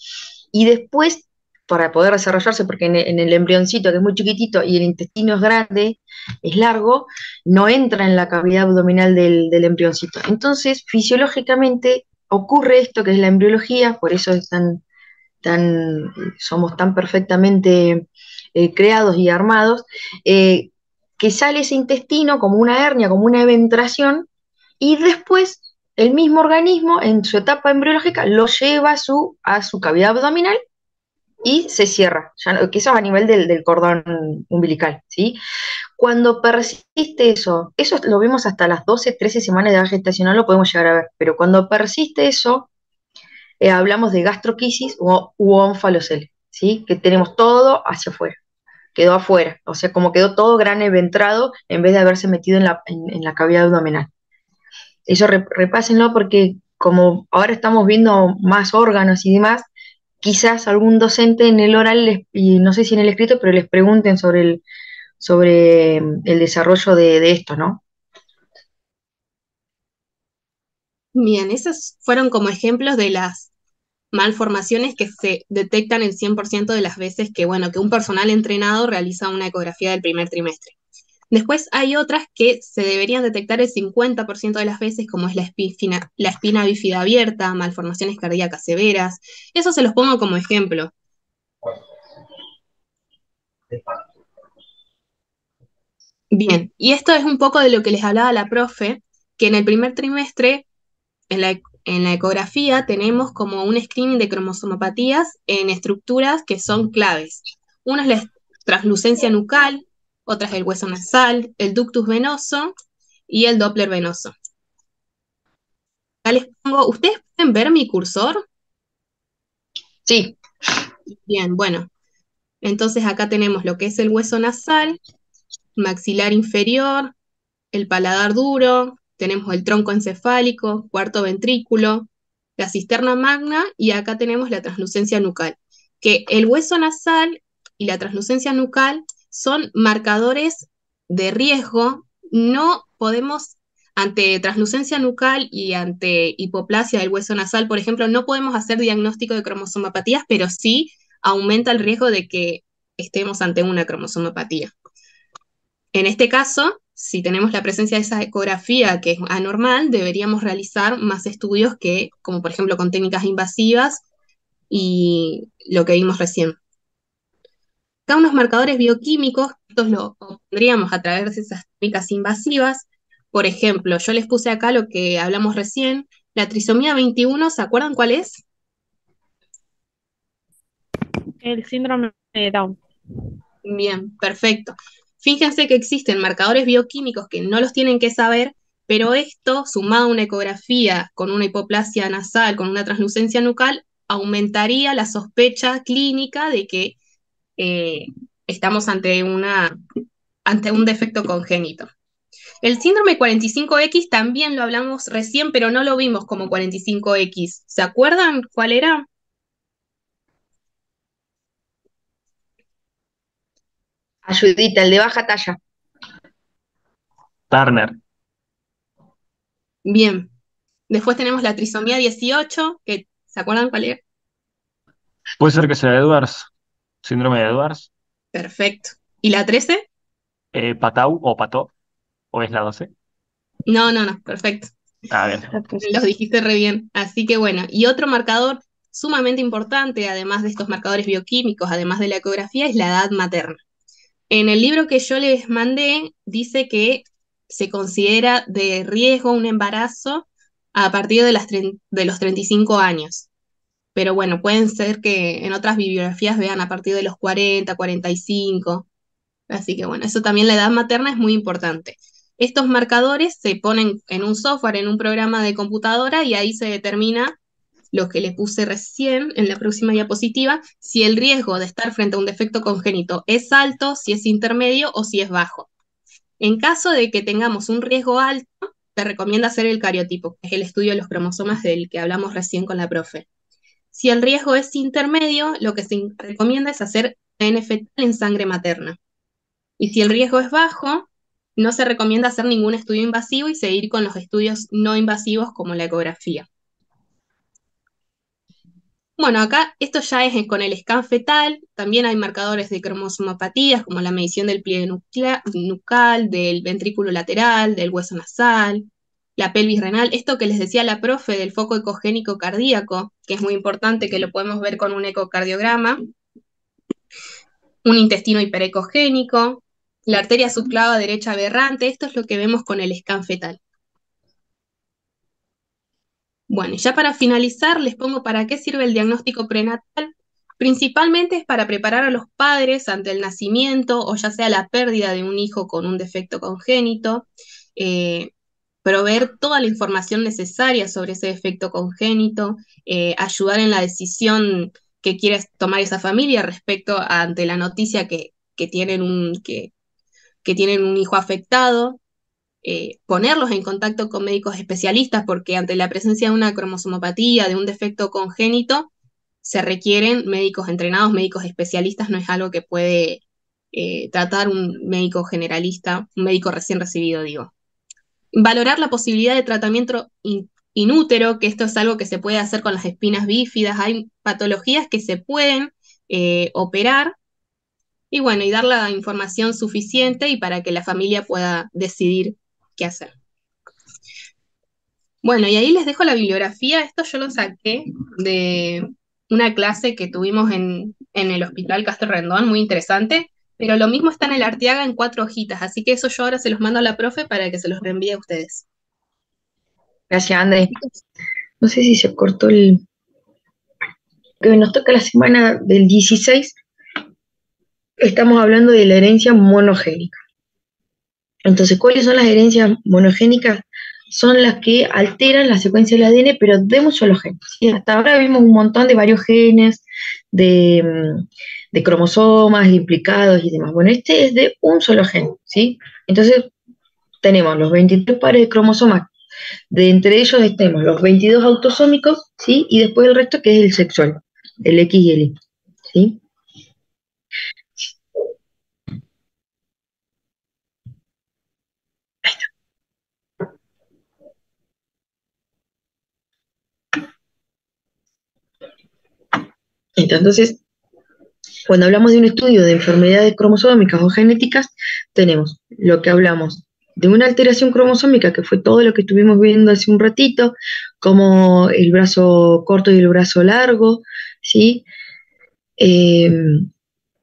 y después, para poder desarrollarse, porque en el embrioncito, que es muy chiquitito, y el intestino es grande, es largo, no entra en la cavidad abdominal del embrioncito. Entonces, fisiológicamente ocurre esto que es la embriología, por eso es somos tan perfectamente creados y armados, que sale ese intestino como una hernia, como una eventración, y después el mismo organismo en su etapa embriológica lo lleva a su cavidad abdominal y se cierra, que eso es a nivel del cordón umbilical, ¿sí? Cuando persiste eso lo vemos hasta las 12, 13 semanas de edad gestacional, lo podemos llegar a ver, pero cuando persiste eso, hablamos de gastroquisis u onfalocele, ¿sí? Que tenemos todo hacia afuera, quedó afuera, o sea, como quedó todo gran eventrado en vez de haberse metido en la cavidad abdominal. Eso repásenlo porque como ahora estamos viendo más órganos y demás, quizás algún docente en el oral, y no sé si en el escrito, pero les pregunten sobre el desarrollo de esto, ¿no? Bien, esos fueron como ejemplos de las malformaciones que se detectan el 100% de las veces que, bueno, que un personal entrenado realiza una ecografía del primer trimestre. Después hay otras que se deberían detectar el 50% de las veces, como es la espina bífida abierta, malformaciones cardíacas severas. Eso se los pongo como ejemplo. Bien, y esto es un poco de lo que les hablaba la profe, que en el primer trimestre, en la ecografía, tenemos como un screening de cromosomopatías en estructuras que son claves. Una es la translucencia nucal, otra es el hueso nasal, el ductus venoso y el Doppler venoso. Acá les pongo, ¿ustedes pueden ver mi cursor? Sí, Bien, bueno, entonces acá tenemos lo que es el hueso nasal, maxilar inferior, el paladar duro, tenemos el tronco encefálico, cuarto ventrículo, la cisterna magna y acá tenemos la translucencia nucal. Que el hueso nasal y la translucencia nucal son marcadores de riesgo. No podemos, ante translucencia nucal y ante hipoplasia del hueso nasal, por ejemplo, no podemos hacer diagnóstico de cromosomapatías, pero sí aumenta el riesgo de que estemos ante una cromosomapatía. En este caso, si tenemos la presencia de esa ecografía que es anormal, deberíamos realizar más estudios que, como por ejemplo con técnicas invasivas y lo que vimos recién. Acá unos marcadores bioquímicos, estos lo obtendríamos a través de esas técnicas invasivas. Por ejemplo, yo les puse acá lo que hablamos recién, la trisomía 21, ¿se acuerdan cuál es? El síndrome de Down. Bien, perfecto. Fíjense que existen marcadores bioquímicos que no los tienen que saber, pero esto, sumado a una ecografía con una hipoplasia nasal, con una translucencia nucal, aumentaría la sospecha clínica de que eh, estamos ante un defecto congénito. El síndrome 45X también lo hablamos recién, pero no lo vimos como 45X. ¿Se acuerdan cuál era? ayudita, el de baja talla. Turner. Bien. Después tenemos la trisomía 18, que ¿se acuerdan cuál era? Puede ser que sea Edwards, síndrome de Edwards, Perfecto. ¿Y la 13? Patau o Pató, o es la 12. No, no, no, perfecto. Ah, bien. Los dijiste re bien. Así que bueno, y otro marcador sumamente importante, además de estos marcadores bioquímicos, además de la ecografía, es la edad materna. En el libro que yo les mandé, dice que se considera de riesgo un embarazo a partir de los 35 años. Pero bueno, pueden ser que en otras bibliografías vean a partir de los 40, 45. Así que bueno, eso también la edad materna es muy importante. Estos marcadores se ponen en un software, en un programa de computadora y ahí se determina lo que les puse recién en la próxima diapositiva, si el riesgo de estar frente a un defecto congénito es alto, si es intermedio o si es bajo. En caso de que tengamos un riesgo alto, te recomienda hacer el cariotipo, que es el estudio de los cromosomas del que hablamos recién con la profe. Si el riesgo es intermedio, lo que se recomienda es hacer ADN fetal en sangre materna. Y si el riesgo es bajo, no se recomienda hacer ningún estudio invasivo y seguir con los estudios no invasivos como la ecografía. Bueno, acá esto ya es con el scan fetal, también hay marcadores de cromosomopatías como la medición del pliegue nucal, del ventrículo lateral, del hueso nasal, la pelvis renal, esto que les decía la profe del foco ecogénico cardíaco, que es muy importante, que lo podemos ver con un ecocardiograma, un intestino hiperecogénico, la arteria subclava derecha aberrante, esto es lo que vemos con el scan fetal. Bueno, y ya para finalizar, les pongo para qué sirve el diagnóstico prenatal. Principalmente es para preparar a los padres ante el nacimiento o ya sea la pérdida de un hijo con un defecto congénito, eh, proveer toda la información necesaria sobre ese defecto congénito, ayudar en la decisión que quiere tomar esa familia respecto ante la noticia que tienen un hijo afectado, ponerlos en contacto con médicos especialistas, porque ante la presencia de una cromosomopatía, de un defecto congénito, se requieren médicos entrenados, médicos especialistas, no es algo que puede tratar un médico generalista, un médico recién recibido, digo. Valorar la posibilidad de inútero, que esto es algo que se puede hacer con las espinas bífidas, hay patologías que se pueden operar, y bueno, y dar la información suficiente y para que la familia pueda decidir qué hacer. Bueno, y ahí les dejo la bibliografía. Esto yo lo saqué de una clase que tuvimos en el Hospital Castro Rendón, muy interesante, pero lo mismo está en el Arteaga en 4 hojitas, así que eso yo ahora se los mando a la profe para que se los reenvíe a ustedes. Gracias, Andrés. No sé si se cortó que nos toca la semana del 16. Estamos hablando de la herencia monogénica. Entonces, ¿cuáles son las herencias monogénicas? Son las que alteran la secuencia del ADN, pero de un solo gen, ¿sí? Hasta ahora vimos un montón de varios genes, de cromosomas implicados y demás. Bueno, este es de un solo gen, ¿sí? Entonces, tenemos los 23 pares de cromosomas. De entre ellos tenemos los 22 autosómicos, ¿sí? Y después el resto que es el sexual, el X y el Y, ¿sí? Entonces, cuando hablamos de un estudio de enfermedades cromosómicas o genéticas, tenemos lo que hablamos de una alteración cromosómica, que fue todo lo que estuvimos viendo hace un ratito, como el brazo corto y el brazo largo, ¿sí? Eh,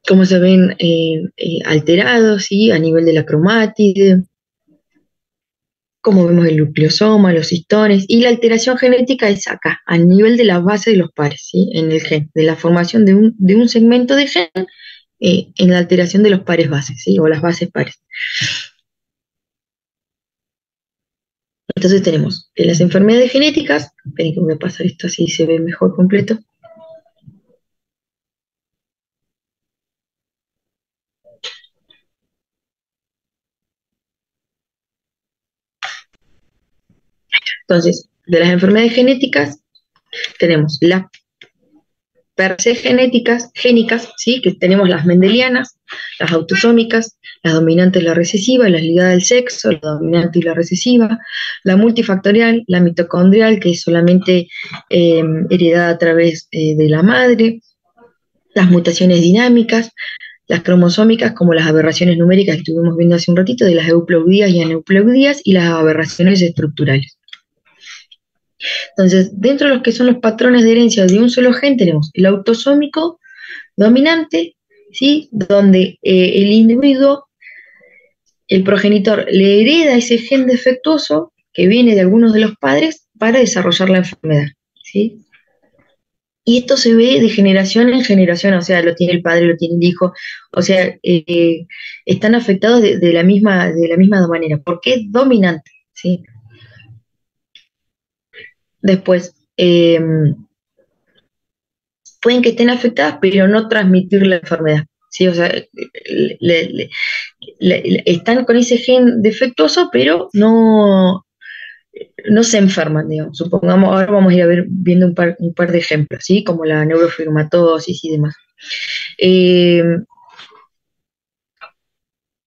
cómo se ven alterados, ¿sí? A nivel de la cromátide, cómo vemos el nucleosoma, los histones, y la alteración genética es acá, a nivel de la base de los pares, ¿sí? En el gen, de la formación de un segmento de gen en la alteración de los pares bases, ¿sí? O las bases pares. Entonces tenemos las enfermedades genéticas, esperen que voy a pasar esto así se ve mejor completo. Entonces, de las enfermedades genéticas tenemos las per se génicas, ¿sí? Que tenemos las mendelianas, las autosómicas, las dominantes y la recesiva, las ligadas al sexo, la dominante y la recesiva, la multifactorial, la mitocondrial, que es solamente heredada a través de la madre, las mutaciones dinámicas, las cromosómicas, como las aberraciones numéricas que estuvimos viendo hace un ratito, de las euploidías y aneuploidías, y las aberraciones estructurales. Entonces, dentro de los que son los patrones de herencia de un solo gen, tenemos el autosómico dominante, ¿sí? Donde el individuo, el progenitor, le hereda ese gen defectuoso que viene de algunos de los padres para desarrollar la enfermedad, ¿sí? Y esto se ve de generación en generación, o sea, lo tiene el padre, lo tiene el hijo, o sea, están afectados de la misma manera, porque es dominante, ¿sí? Después, pueden que estén afectadas, pero no transmitir la enfermedad, ¿sí? O sea, están con ese gen defectuoso, pero no se enferman, digamos. Supongamos, ahora vamos a ir viendo un par de ejemplos, ¿sí? Como la neurofibromatosis y demás.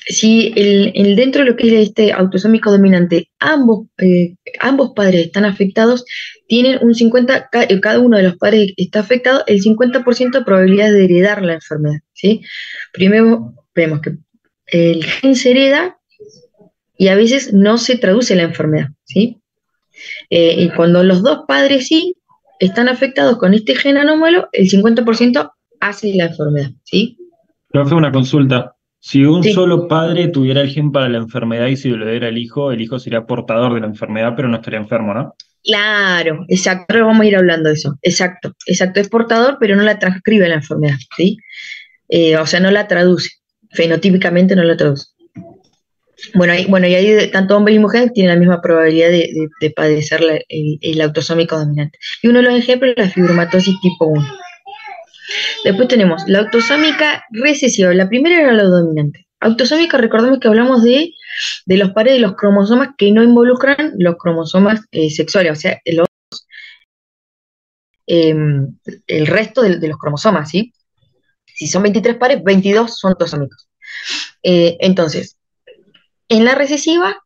Si dentro de lo que es este autosómico dominante, ambos padres están afectados, tienen un 50, cada uno de los padres está afectado, el 50% de probabilidad de heredar la enfermedad, ¿sí? Primero vemos que el gen se hereda y a veces no se traduce la enfermedad, ¿sí? Y cuando los dos padres sí están afectados con este gen anómalo, el 50% hace la enfermedad, ¿sí? Profe, una consulta. Si un Sí. solo padre tuviera el gen para la enfermedad y se lo diera el hijo sería portador de la enfermedad, pero no estaría enfermo, ¿no? Claro, exacto, ahora vamos a ir hablando de eso. Exacto, es portador, pero no la transcribe la enfermedad, ¿sí? O sea, no la traduce, fenotípicamente no la traduce. Bueno, y ahí tanto hombre y mujer tienen la misma probabilidad de padecer el autosómico dominante. Y uno de los ejemplos es la fibromatosis tipo 1. Después tenemos la autosómica recesiva. La primera era la dominante. Autosómica, recordemos que hablamos de los pares de los cromosomas que no involucran los cromosomas sexuales, o sea, el resto de los cromosomas, ¿sí? Si son 23 pares, 22 son autosómicos. Entonces, en la recesiva,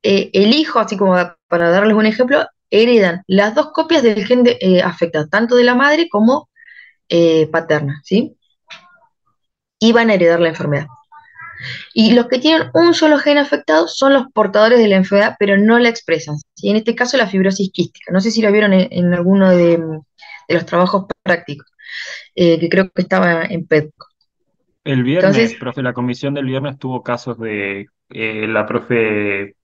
el hijo, así como para darles un ejemplo, heredan las dos copias del gen afectado, tanto de la madre como paterna, ¿sí? Y van a heredar la enfermedad. Y los que tienen un solo gen afectado son los portadores de la enfermedad, pero no la expresan, ¿sí? En este caso la fibrosis quística. No sé si la vieron en alguno de los trabajos prácticos, que creo que estaba en PEDCO. El viernes, Entonces, profe, la comisión del viernes tuvo casos de la profe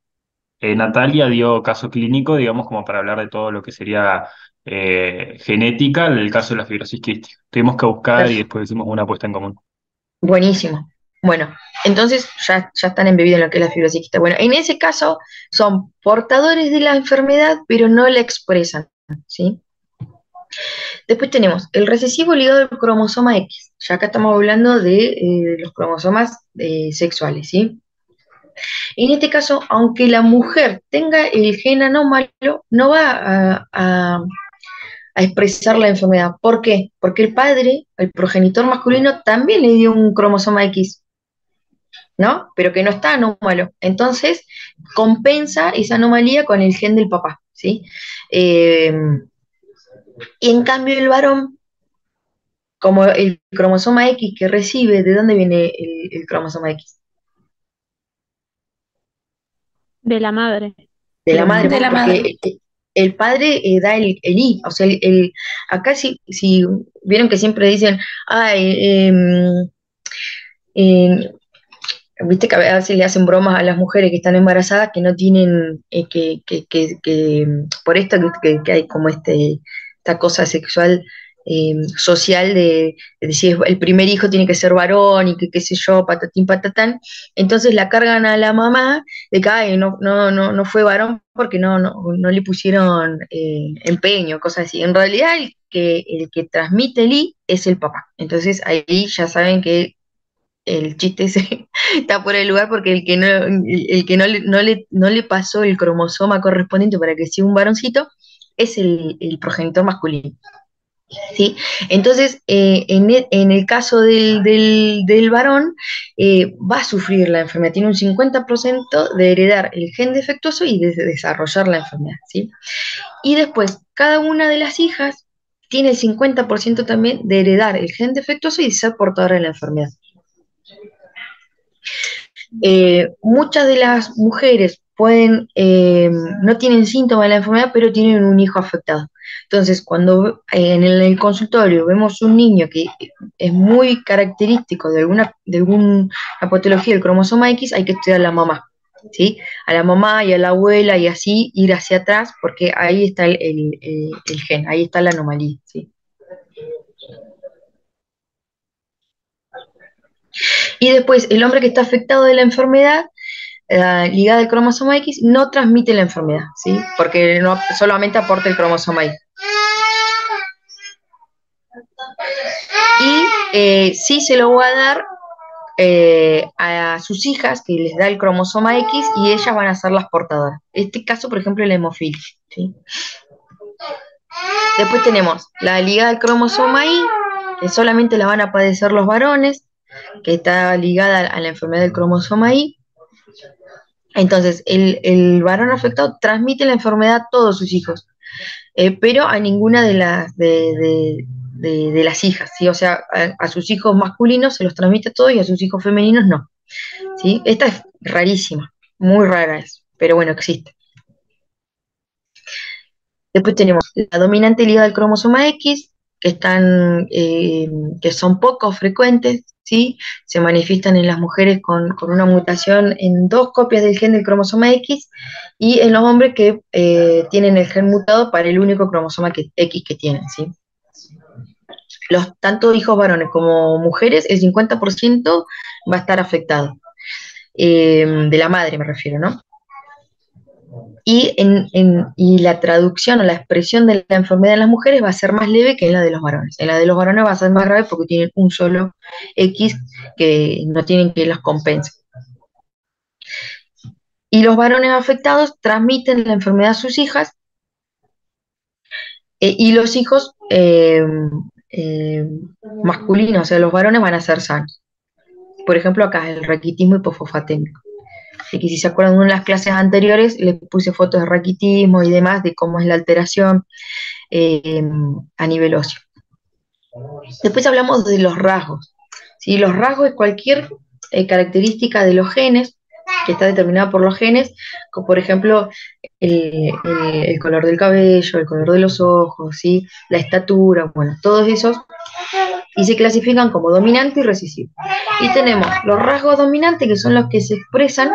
Natalia dio caso clínico, digamos, como para hablar de todo lo que sería genética, en el caso de la fibrosis quística. Tuvimos que buscar y después hicimos una puesta en común. buenísimo. Bueno, entonces ya están embebidos en lo que es la fibrosis quística. Bueno, en ese caso son portadores de la enfermedad, pero no la expresan, ¿sí? Después tenemos el recesivo ligado al cromosoma X. Ya acá estamos hablando de los cromosomas sexuales, ¿sí? En este caso, aunque la mujer tenga el gen anómalo, no va a expresar la enfermedad. ¿Por qué? Porque el padre, el progenitor masculino, también le dio un cromosoma X, ¿no? Pero que no está anómalo. Entonces, compensa esa anomalía con el gen del papá, ¿sí? Eh, y en cambio el varón, como el cromosoma X que recibe, ¿de dónde viene el cromosoma X? De la madre. De la madre, De la porque madre. el padre da el I, o sea, acá si vieron que siempre dicen, ay, eh, viste que a veces le hacen bromas a las mujeres que están embarazadas que no tienen, por esto que hay como esta cosa sexual social de si el primer hijo tiene que ser varón y que qué sé yo, patatín patatán, entonces la cargan a la mamá de que ay, no fue varón porque no le pusieron empeño, cosas así. En realidad el que transmite el I es el papá. Entonces ahí ya saben que el chiste ese está por el lugar porque el que no le pasó el cromosoma correspondiente para que sea un varoncito es el progenitor masculino. ¿Sí? Entonces, en el caso del varón, va a sufrir la enfermedad, tiene un 50% de heredar el gen defectuoso y de desarrollar la enfermedad. ¿Sí? Y después, cada una de las hijas tiene el 50% también de heredar el gen defectuoso y de ser portadora de la enfermedad. Muchas de las mujeres no tienen síntomas de la enfermedad, pero tienen un hijo afectado. Entonces, cuando en el consultorio vemos un niño que es muy característico de alguna patología del cromosoma X, hay que estudiar a la mamá, ¿sí? A la mamá y a la abuela y así ir hacia atrás, porque ahí está el gen, ahí está la anomalía, ¿sí? Y después, el hombre que está afectado de la enfermedad ligada al cromosoma X no transmite la enfermedad, ¿sí? Porque no, solamente aporta el cromosoma Y. Y sí se lo voy a dar a sus hijas, que les da el cromosoma X, y ellas van a ser las portadoras. Este caso, por ejemplo, la hemofilia, ¿sí? Después tenemos la ligada al cromosoma Y, que solamente la van a padecer los varones, que está ligada a la enfermedad del cromosoma Y. Entonces, el varón afectado transmite la enfermedad a todos sus hijos, pero a ninguna de las hijas, ¿sí? O sea, a sus hijos masculinos se los transmite a todos y a sus hijos femeninos no, ¿sí? Esta es rarísima, muy rara es, pero bueno, existe. Después tenemos la dominante ligada al cromosoma X, que son poco frecuentes, ¿sí? Se manifiestan en las mujeres con una mutación en 2 copias del gen del cromosoma X y en los hombres que tienen el gen mutado para el único cromosoma X que tienen, ¿sí? Tanto hijos varones como mujeres, el 50% va a estar afectado. De la madre me refiero, ¿no? Y la traducción o la expresión de la enfermedad en las mujeres va a ser más leve que en la de los varones. En la de los varones va a ser más grave porque tienen un solo X que no tienen que las compense. Y los varones afectados transmiten la enfermedad a sus hijas y los hijos masculinos, o sea, los varones van a ser sanos. Por ejemplo, acá el raquitismo hipofosfatémico. Así que si se acuerdan de una de las clases anteriores, les puse fotos de raquitismo y demás, de cómo es la alteración eh, a nivel óseo. Después hablamos de los rasgos. ¿Sí? Los rasgos es cualquier característica de los genes, que está determinada por los genes, como por ejemplo el color del cabello, el color de los ojos, ¿sí? La estatura, bueno, todos esos, y se clasifican como dominante y recesivo. Y tenemos los rasgos dominantes, que son los que se expresan,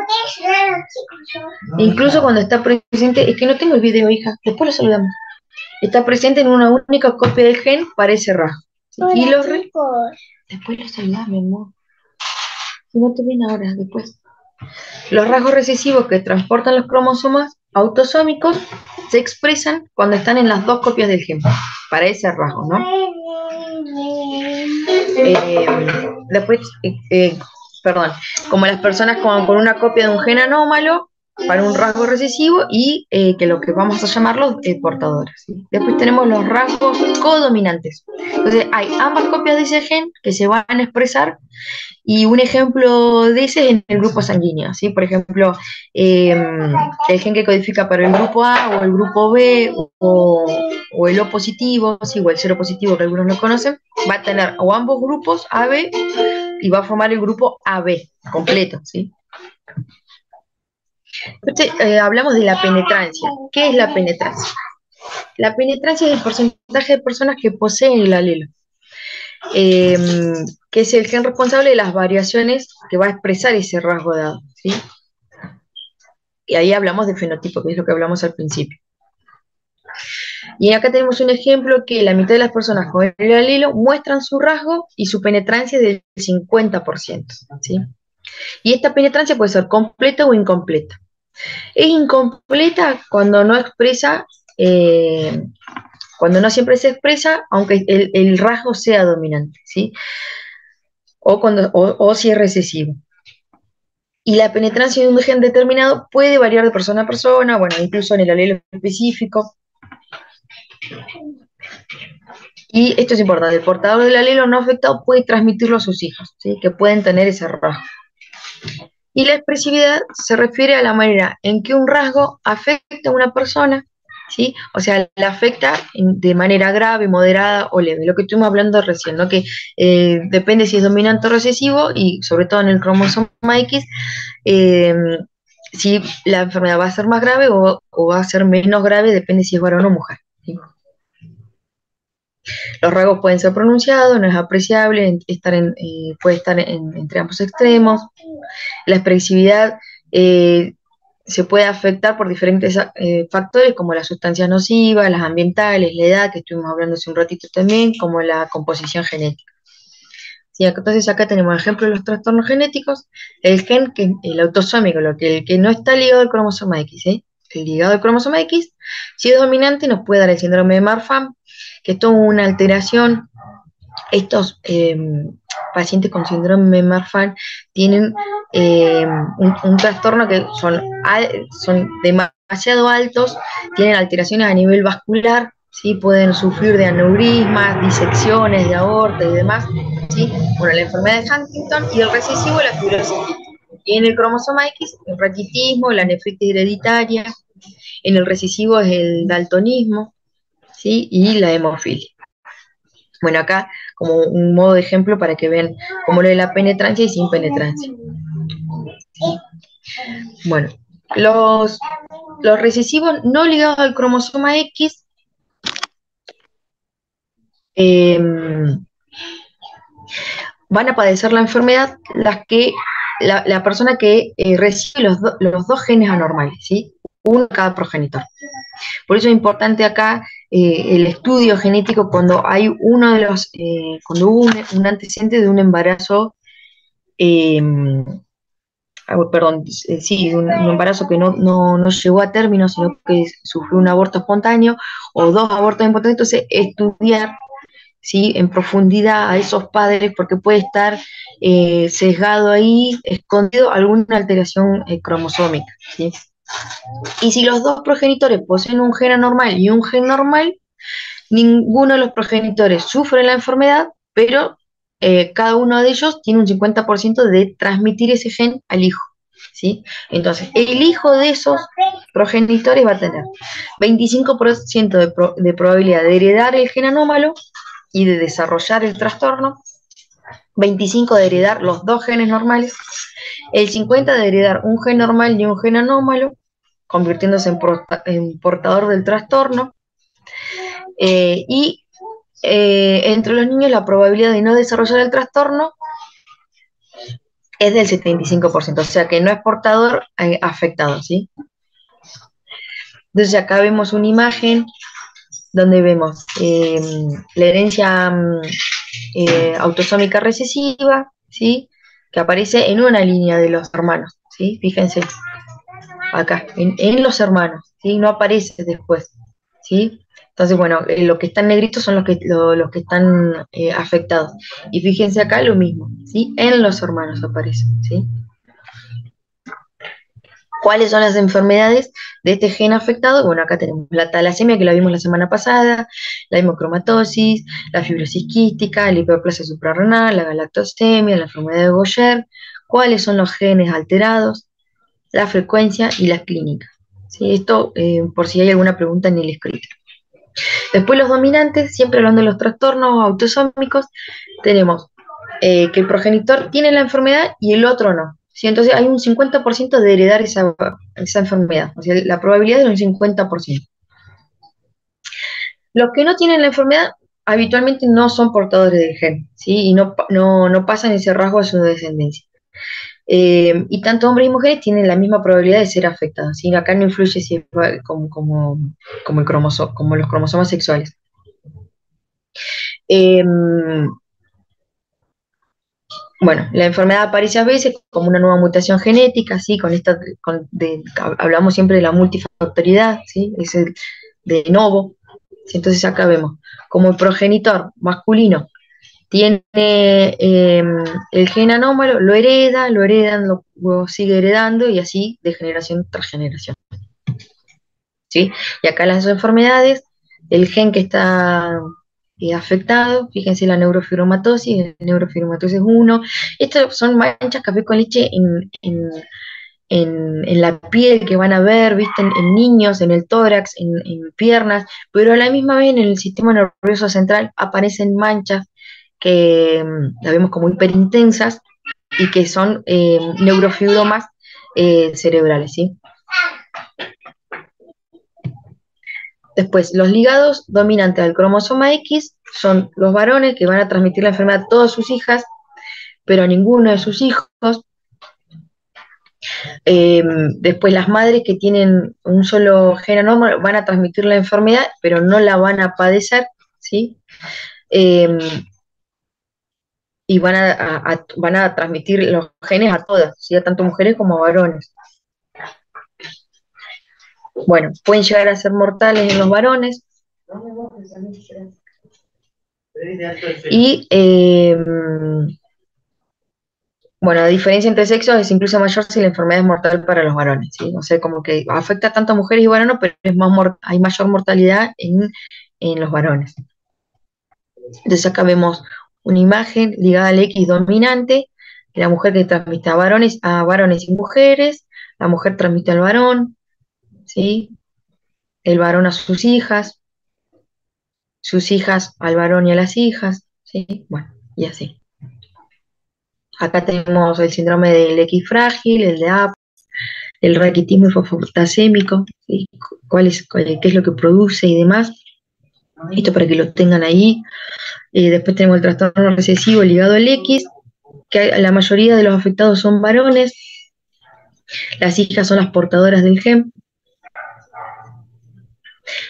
incluso cuando está presente, es que no tengo el video, hija, después lo saludamos, está presente en una única copia del gen para ese rasgo. ¿Sí? Y después lo saludamos, mi amor. Si no te ven ahora, después. Los rasgos recesivos que transportan los cromosomas autosómicos se expresan cuando están en las dos copias del gen, para ese rasgo, ¿no? Después, perdón, como las personas con una copia de un gen anómalo para un rasgo recesivo y que lo que vamos a llamar los portadores, ¿sí? Después tenemos los rasgos codominantes. Entonces hay ambas copias de ese gen que se van a expresar y un ejemplo de ese es en el grupo sanguíneo, ¿sí? Por ejemplo, el gen que codifica para el grupo A o el grupo B o el O positivo, ¿sí? O el cero positivo que algunos no conocen, va a tener o ambos grupos AB y va a formar el grupo AB completo, ¿sí? Entonces, hablamos de la penetrancia. ¿Qué es la penetrancia? La penetrancia es el porcentaje de personas que poseen el alelo, que es el gen responsable de las variaciones que va a expresar ese rasgo dado, ¿sí? Y ahí hablamos de fenotipo, que es lo que hablamos al principio. Y acá tenemos un ejemplo que la mitad de las personas con el alelo muestran su rasgo y su penetrancia es del 50%, ¿sí? Y esta penetrancia puede ser completa o incompleta. Es incompleta cuando no expresa, cuando no siempre se expresa, aunque el rasgo sea dominante, ¿sí? O si es recesivo. Y la penetrancia de un gen determinado puede variar de persona a persona, bueno, incluso en el alelo específico. Y esto es importante, el portador del alelo no afectado puede transmitirlo a sus hijos, ¿sí? Que pueden tener ese rasgo. Y la expresividad se refiere a la manera en que un rasgo afecta a una persona, ¿sí? O sea, la afecta de manera grave, moderada o leve. Lo que estuvimos hablando recién, ¿no? Que depende si es dominante o recesivo y sobre todo en el cromosoma X, eh, si la enfermedad va a ser más grave o va a ser menos grave, depende si es varón o mujer, ¿sí? Los rasgos pueden ser pronunciados, no es apreciable, puede estar entre ambos extremos. La expresividad se puede afectar por diferentes factores como las sustancias nocivas, las ambientales, la edad, que estuvimos hablando hace un ratito también, como la composición genética. Sí, entonces acá tenemos el ejemplo de los trastornos genéticos, el gen, el autosómico, el que no está ligado al cromosoma X, ¿eh? El ligado al cromosoma X, si es dominante, nos puede dar el síndrome de Marfan, que es toda una alteración. Estos pacientes con síndrome de Marfan tienen un trastorno que son demasiado altos, tienen alteraciones a nivel vascular, ¿sí? Pueden sufrir de aneurismas, disecciones de aorta y demás, ¿sí? Bueno, la enfermedad de Huntington y el recesivo, la fibrosis quística. Y en el cromosoma X, el raquitismo, la nefritis hereditaria, en el recesivo es el daltonismo, ¿sí? Y la hemofilia. Bueno, acá como un modo de ejemplo para que vean cómo lo de la penetrancia y sin penetrancia. Bueno, los recesivos no ligados al cromosoma X van a padecer la enfermedad la persona que recibe los dos genes anormales, ¿sí? Uno cada progenitor. Por eso es importante acá el estudio genético cuando hay cuando hubo un antecedente de un embarazo, sí, un embarazo que no llegó a término, sino que sufrió un aborto espontáneo o dos abortos espontáneos, entonces estudiar, ¿sí? En profundidad a esos padres porque puede estar sesgado ahí, escondido alguna alteración cromosómica, ¿sí? Y si los dos progenitores poseen un gen anormal y un gen normal, ninguno de los progenitores sufre la enfermedad, pero cada uno de ellos tiene un 50% de transmitir ese gen al hijo, ¿sí? Entonces, el hijo de esos progenitores va a tener 25% de probabilidad de heredar el gen anómalo y de desarrollar el trastorno, 25% de heredar los dos genes normales, el 50% de heredar un gen normal y un gen anómalo, convirtiéndose en portador del trastorno, y entre los niños la probabilidad de no desarrollar el trastorno es del 75%, o sea que no es portador afectado, ¿sí? Entonces acá vemos una imagen donde vemos la herencia autosómica recesiva, ¿sí? Que aparece en una línea de los hermanos, ¿sí? Fíjense, acá, en los hermanos, ¿sí? No aparece después, ¿sí? Entonces, bueno, lo que están negritos son los que están afectados. Y fíjense acá lo mismo, ¿sí? En los hermanos aparece, ¿sí? ¿Cuáles son las enfermedades de este gen afectado? Bueno, acá tenemos la talasemia, que la vimos la semana pasada, la hemocromatosis, la fibrosis quística, la hiperplasia suprarrenal, la galactosemia, la enfermedad de Gaucher. ¿Cuáles son los genes alterados? La frecuencia y las clínicas. ¿Sí? Esto por si hay alguna pregunta en el escrito. Después los dominantes, siempre hablando de los trastornos autosómicos, tenemos que el progenitor tiene la enfermedad y el otro no. ¿Sí? Entonces hay un 50% de heredar esa enfermedad, o sea, la probabilidad es un 50%. Los que no tienen la enfermedad habitualmente no son portadores del gen, ¿sí? Y no pasan ese rasgo a su descendencia. Y tanto hombres y mujeres tienen la misma probabilidad de ser afectados, ¿sí? Acá no influye si es como los cromosomas sexuales. Eh, Bueno, la enfermedad aparece a veces como una nueva mutación genética, ¿sí? Hablamos siempre de la multifactoriedad, ¿sí? Es el de novo. ¿Sí? Entonces acá vemos, como el progenitor masculino tiene el gen anómalo, lo heredan, lo sigue heredando y así de generación tras generación, ¿sí? Y acá las dos enfermedades, el gen que está afectado, fíjense la neurofibromatosis, el neurofibromatosis 1, estas son manchas café con leche en la piel que van a ver, ¿viste? En niños, en el tórax, en piernas, pero a la misma vez en el sistema nervioso central aparecen manchas que las vemos como hiperintensas y que son neurofibromas cerebrales, ¿sí? Después, los ligados dominantes del cromosoma X son los varones que van a transmitir la enfermedad a todas sus hijas, pero a ninguno de sus hijos. Después, las madres que tienen un solo gen anómalo van a transmitir la enfermedad, pero no la van a padecer, ¿sí? Eh, y van a transmitir los genes a todas, ¿sí? A tanto mujeres como varones. Bueno, pueden llegar a ser mortales en los varones. Y bueno, la diferencia entre sexos es incluso mayor si la enfermedad es mortal para los varones, ¿sí? O sea, como que afecta tanto a mujeres y varones, pero hay mayor mortalidad en los varones. Entonces acá vemos una imagen ligada al X dominante, la mujer que transmite a varones y mujeres, la mujer transmite al varón, ¿sí? El varón a sus hijas al varón y a las hijas, ¿sí? Bueno, y así. Acá tenemos el síndrome del X frágil, el de AP, el raquitismo fosfotasémico, ¿sí? Qué es lo que produce y demás. Esto para que lo tengan ahí. Después tenemos el trastorno recesivo ligado al X, que la mayoría de los afectados son varones. Las hijas son las portadoras del gen.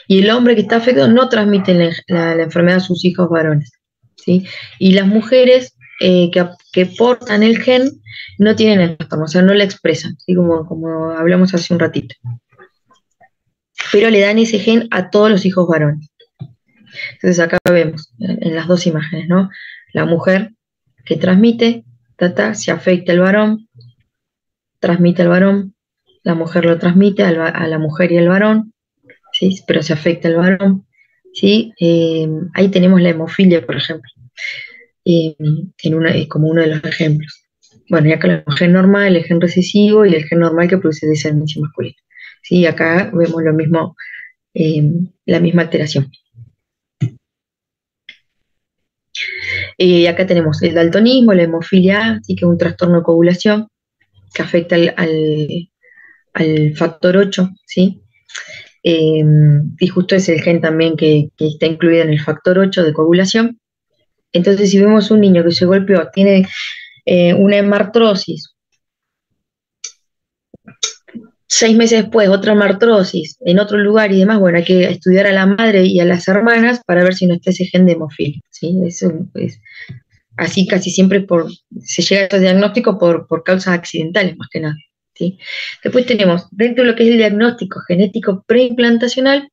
Y el hombre que está afectado no transmite la enfermedad a sus hijos varones, ¿sí? Y las mujeres que portan el gen no tienen el trastorno, o sea, no la expresan, ¿sí? Como hablamos hace un ratito. Pero le dan ese gen a todos los hijos varones. Entonces acá vemos en las dos imágenes, ¿no? La mujer que transmite, se afecta el varón, transmite al varón, la mujer lo transmite a la mujer y al varón, ¿sí? Pero se afecta el varón, ¿sí? Ahí tenemos la hemofilia, por ejemplo, como uno de los ejemplos. bueno, y acá el gen normal, el gen recesivo y el gen normal que produce descendencia masculina. ¿Sí? Acá vemos lo mismo, la misma alteración. Acá tenemos el daltonismo, la hemofilia A, ¿sí? Que es un trastorno de coagulación que afecta al factor 8, ¿sí? Y justo es el gen también que está incluido en el factor 8 de coagulación. Entonces, si vemos un niño que se golpeó, tiene una hemartrosis, 6 meses después otra hemartrosis en otro lugar y demás, bueno, hay que estudiar a la madre y a las hermanas para ver si no está ese gen de hemofilia, ¿sí? Eso es así casi siempre se llega a estos diagnósticos por causas accidentales más que nada, ¿sí? Después tenemos, dentro de lo que es el diagnóstico genético preimplantacional,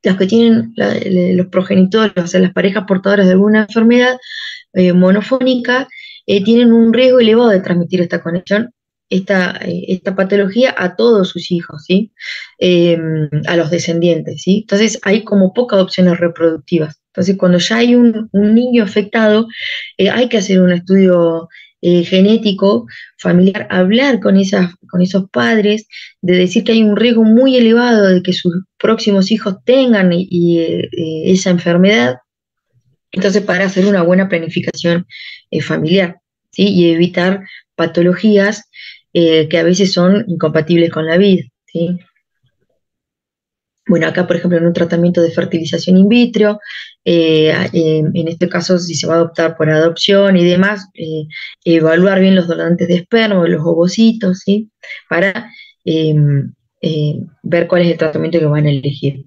los que tienen los progenitores, o sea, las parejas portadoras de alguna enfermedad monofónica, tienen un riesgo elevado de transmitir esta conexión, esta patología a todos sus hijos, ¿sí? A los descendientes, ¿sí? Entonces hay como pocas opciones reproductivas. Entonces cuando ya hay un niño afectado, hay que hacer un estudio genético familiar, hablar con esos padres, de decir que hay un riesgo muy elevado de que sus próximos hijos tengan esa enfermedad. Entonces, para hacer una buena planificación familiar, ¿sí? Y evitar patologías que a veces son incompatibles con la vida, ¿sí? Bueno, acá, por ejemplo, en un tratamiento de fertilización in vitro, en este caso, si se va a optar por adopción y demás, evaluar bien los donantes de esperma, los ovocitos, ¿sí? Para ver cuál es el tratamiento que van a elegir.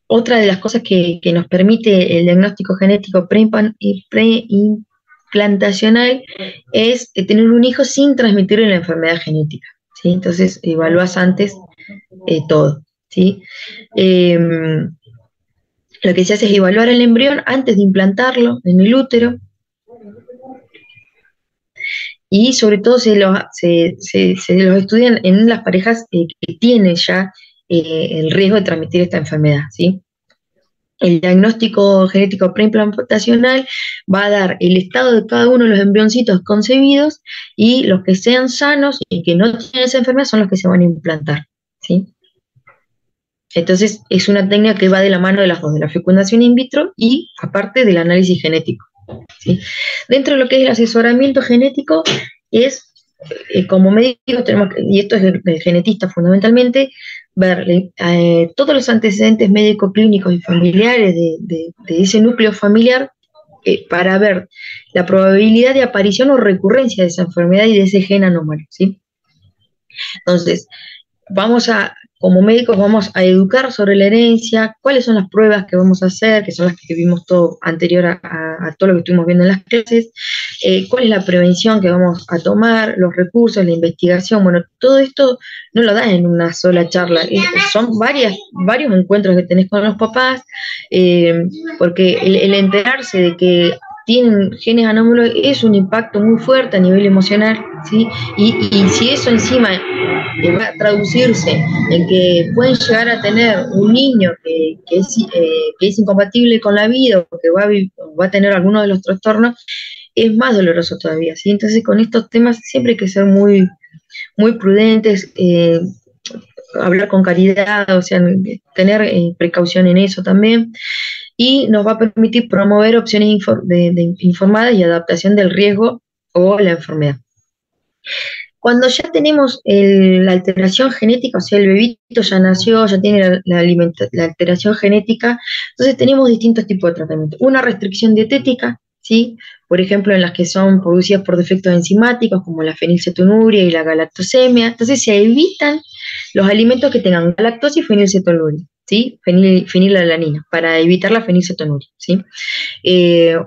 Otra de las cosas que nos permite el diagnóstico genético preimplantacional es tener un hijo sin transmitirle la enfermedad genética, ¿sí? Entonces, evalúas antes todo, ¿sí? Lo que se hace es evaluar el embrión antes de implantarlo en el útero, y sobre todo se los estudian en las parejas que tienen ya el riesgo de transmitir esta enfermedad, ¿sí? El diagnóstico genético preimplantacional va a dar el estado de cada uno de los embrioncitos concebidos, y los que sean sanos y que no tienen esa enfermedad son los que se van a implantar, ¿sí? Entonces es una técnica que va de la mano de las dos, de la fecundación in vitro y aparte del análisis genético, ¿sí? Dentro de lo que es el asesoramiento genético es, como médico tenemos, y esto es el genetista fundamentalmente, ver todos los antecedentes médico-clínicos y familiares de ese núcleo familiar, para ver la probabilidad de aparición o recurrencia de esa enfermedad y de ese gen anómalo, ¿sí? Entonces, como médicos vamos a educar sobre la herencia, cuáles son las pruebas que vamos a hacer, que son las que vimos todo anterior a todo lo que estuvimos viendo en las clases, cuál es la prevención que vamos a tomar, los recursos, la investigación. Bueno, todo esto no lo das en una sola charla, son varios encuentros que tenés con los papás, porque el enterarse de que tienen genes anómalos es un impacto muy fuerte a nivel emocional, ¿sí? Y si eso encima va a traducirse en que pueden llegar a tener un niño que es incompatible con la vida, o que va a tener alguno de los trastornos, es más doloroso todavía, ¿sí? Entonces con estos temas siempre hay que ser muy, muy prudentes, hablar con caridad, o sea, tener precaución en eso también, y nos va a permitir promover opciones informadas y adaptación del riesgo o la enfermedad. Cuando ya tenemos la alteración genética, o sea, el bebito ya nació, ya tiene la alteración genética, entonces tenemos distintos tipos de tratamiento. Una restricción dietética, ¿sí? Por ejemplo, en las que son producidas por defectos enzimáticos, como la fenilcetonuria y la galactosemia. Entonces se evitan los alimentos que tengan galactosa y fenilcetonuria, ¿sí? Fenilalanina, para evitar la fenilcetonuria, ¿sí?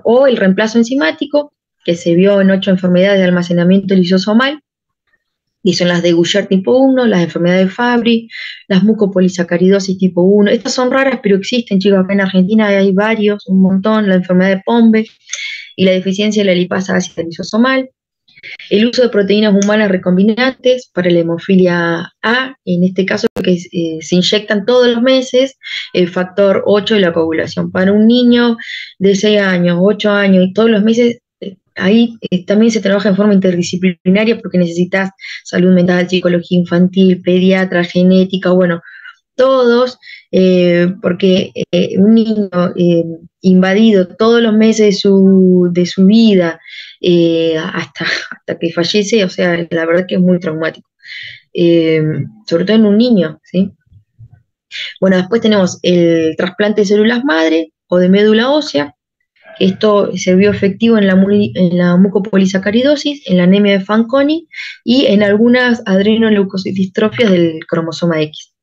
O el reemplazo enzimático, que se vio en 8 enfermedades de almacenamiento lisosomal, y son las de Goucher tipo 1, las enfermedades de Fabry, las mucopolisacaridosis tipo 1. Estas son raras, pero existen, chicos. Acá en Argentina hay varios, un montón. La enfermedad de Pombe y la deficiencia de la lipasa ácida lisosomal. El uso de proteínas humanas recombinantes para la hemofilia A, en este caso que se inyectan todos los meses el factor 8 de la coagulación. Para un niño de 6 años, 8 años y todos los meses, ahí también se trabaja en forma interdisciplinaria porque necesitas salud mental, psicología infantil, pediatra, genética, bueno, todos, porque un niño invadido todos los meses de su vida hasta que fallece, o sea, la verdad que es muy traumático, sobre todo en un niño, ¿sí? Bueno, después tenemos el trasplante de células madre o de médula ósea. Esto se vio efectivo en la mucopolisacaridosis, en la anemia de Fanconi y en algunas adrenoleucodistrofias del cromosoma X.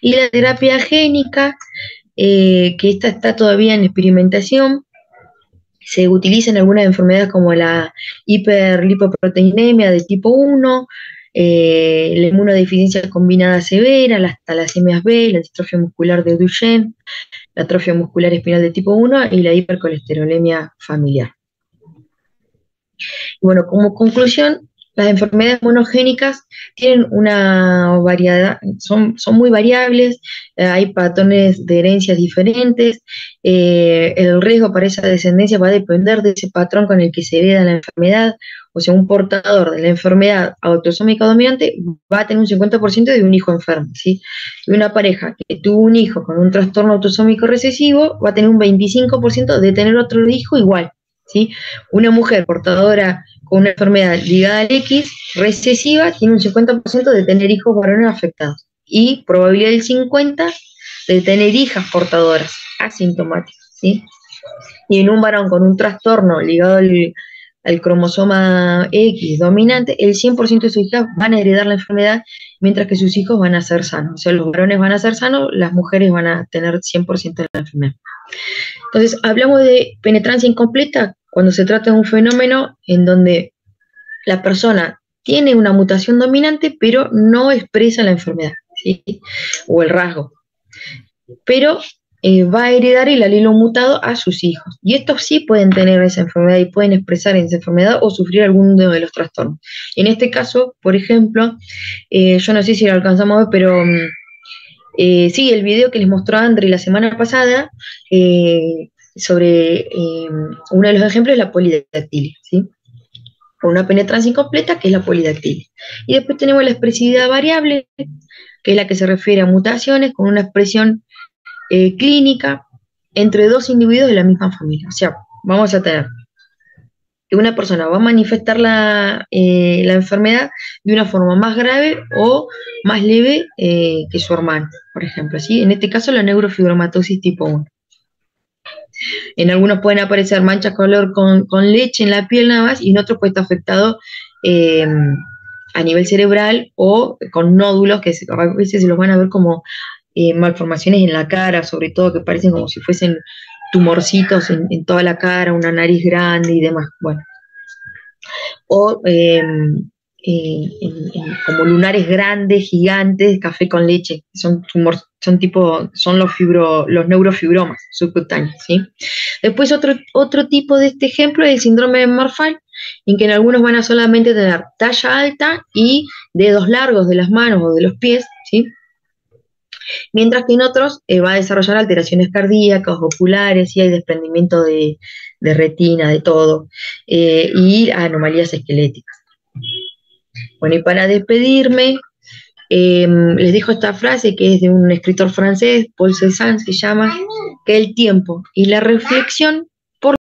Y la terapia génica, que esta está todavía en experimentación, se utiliza en algunas enfermedades como la hiperlipoproteinemia de tipo 1, la inmunodeficiencia combinada severa, las talasemias B, la distrofia muscular de Duchenne, la atrofia muscular espinal de tipo 1 y la hipercolesterolemia familiar. Bueno, como conclusión, las enfermedades monogénicas tienen una variedad, son muy variables, hay patrones de herencias diferentes, el riesgo para esa descendencia va a depender de ese patrón con el que se hereda la enfermedad, o sea, un portador de la enfermedad autosómica dominante va a tener un 50% de un hijo enfermo, ¿sí? Y una pareja que tuvo un hijo con un trastorno autosómico recesivo va a tener un 25% de tener otro hijo igual, ¿sí? Una mujer portadora con una enfermedad ligada al X recesiva tiene un 50% de tener hijos varones afectados y probabilidad del 50% de tener hijas portadoras asintomáticas, ¿sí? Y en un varón con un trastorno ligado al cromosoma X dominante, el 100% de sus hijas van a heredar la enfermedad, mientras que sus hijos van a ser sanos. O sea, los varones van a ser sanos, las mujeres van a tener 100% de la enfermedad. Entonces, hablamos de penetrancia incompleta cuando se trata de un fenómeno en donde la persona tiene una mutación dominante, pero no expresa la enfermedad, ¿sí? O el rasgo. Pero va a heredar el alelo mutado a sus hijos. Y estos sí pueden tener esa enfermedad y pueden expresar esa enfermedad o sufrir alguno de los trastornos. En este caso, por ejemplo, yo no sé si lo alcanzamos a ver, pero sí, el video que les mostró André la semana pasada sobre uno de los ejemplos es la polidactilia, ¿sí? Con una penetrancia incompleta, que es la polidactilia. Y después tenemos la expresividad variable, que es la que se refiere a mutaciones con una expresión clínica entre dos individuos de la misma familia. O sea, vamos a tener que una persona va a manifestar la enfermedad de una forma más grave o más leve que su hermano, por ejemplo, ¿sí? En este caso, la neurofibromatosis tipo 1. En algunos pueden aparecer manchas color con leche en la piel nada más, y en otros puede estar afectado a nivel cerebral o con nódulos que a veces se los van a ver como malformaciones en la cara, sobre todo que parecen como si fuesen tumorcitos en toda la cara, una nariz grande y demás. Bueno. O como lunares grandes, gigantes, café con leche, son los neurofibromas subcutáneos, ¿sí? Después otro tipo de este ejemplo es el síndrome de Marfan, en que en algunos van a solamente tener talla alta y dedos largos de las manos o de los pies, ¿sí? Mientras que en otros va a desarrollar alteraciones cardíacas, oculares, y hay desprendimiento de retina, de todo, y anomalías esqueléticas. Bueno, y para despedirme, les dejo esta frase que es de un escritor francés, Paul Cézanne se llama, que el tiempo y la reflexión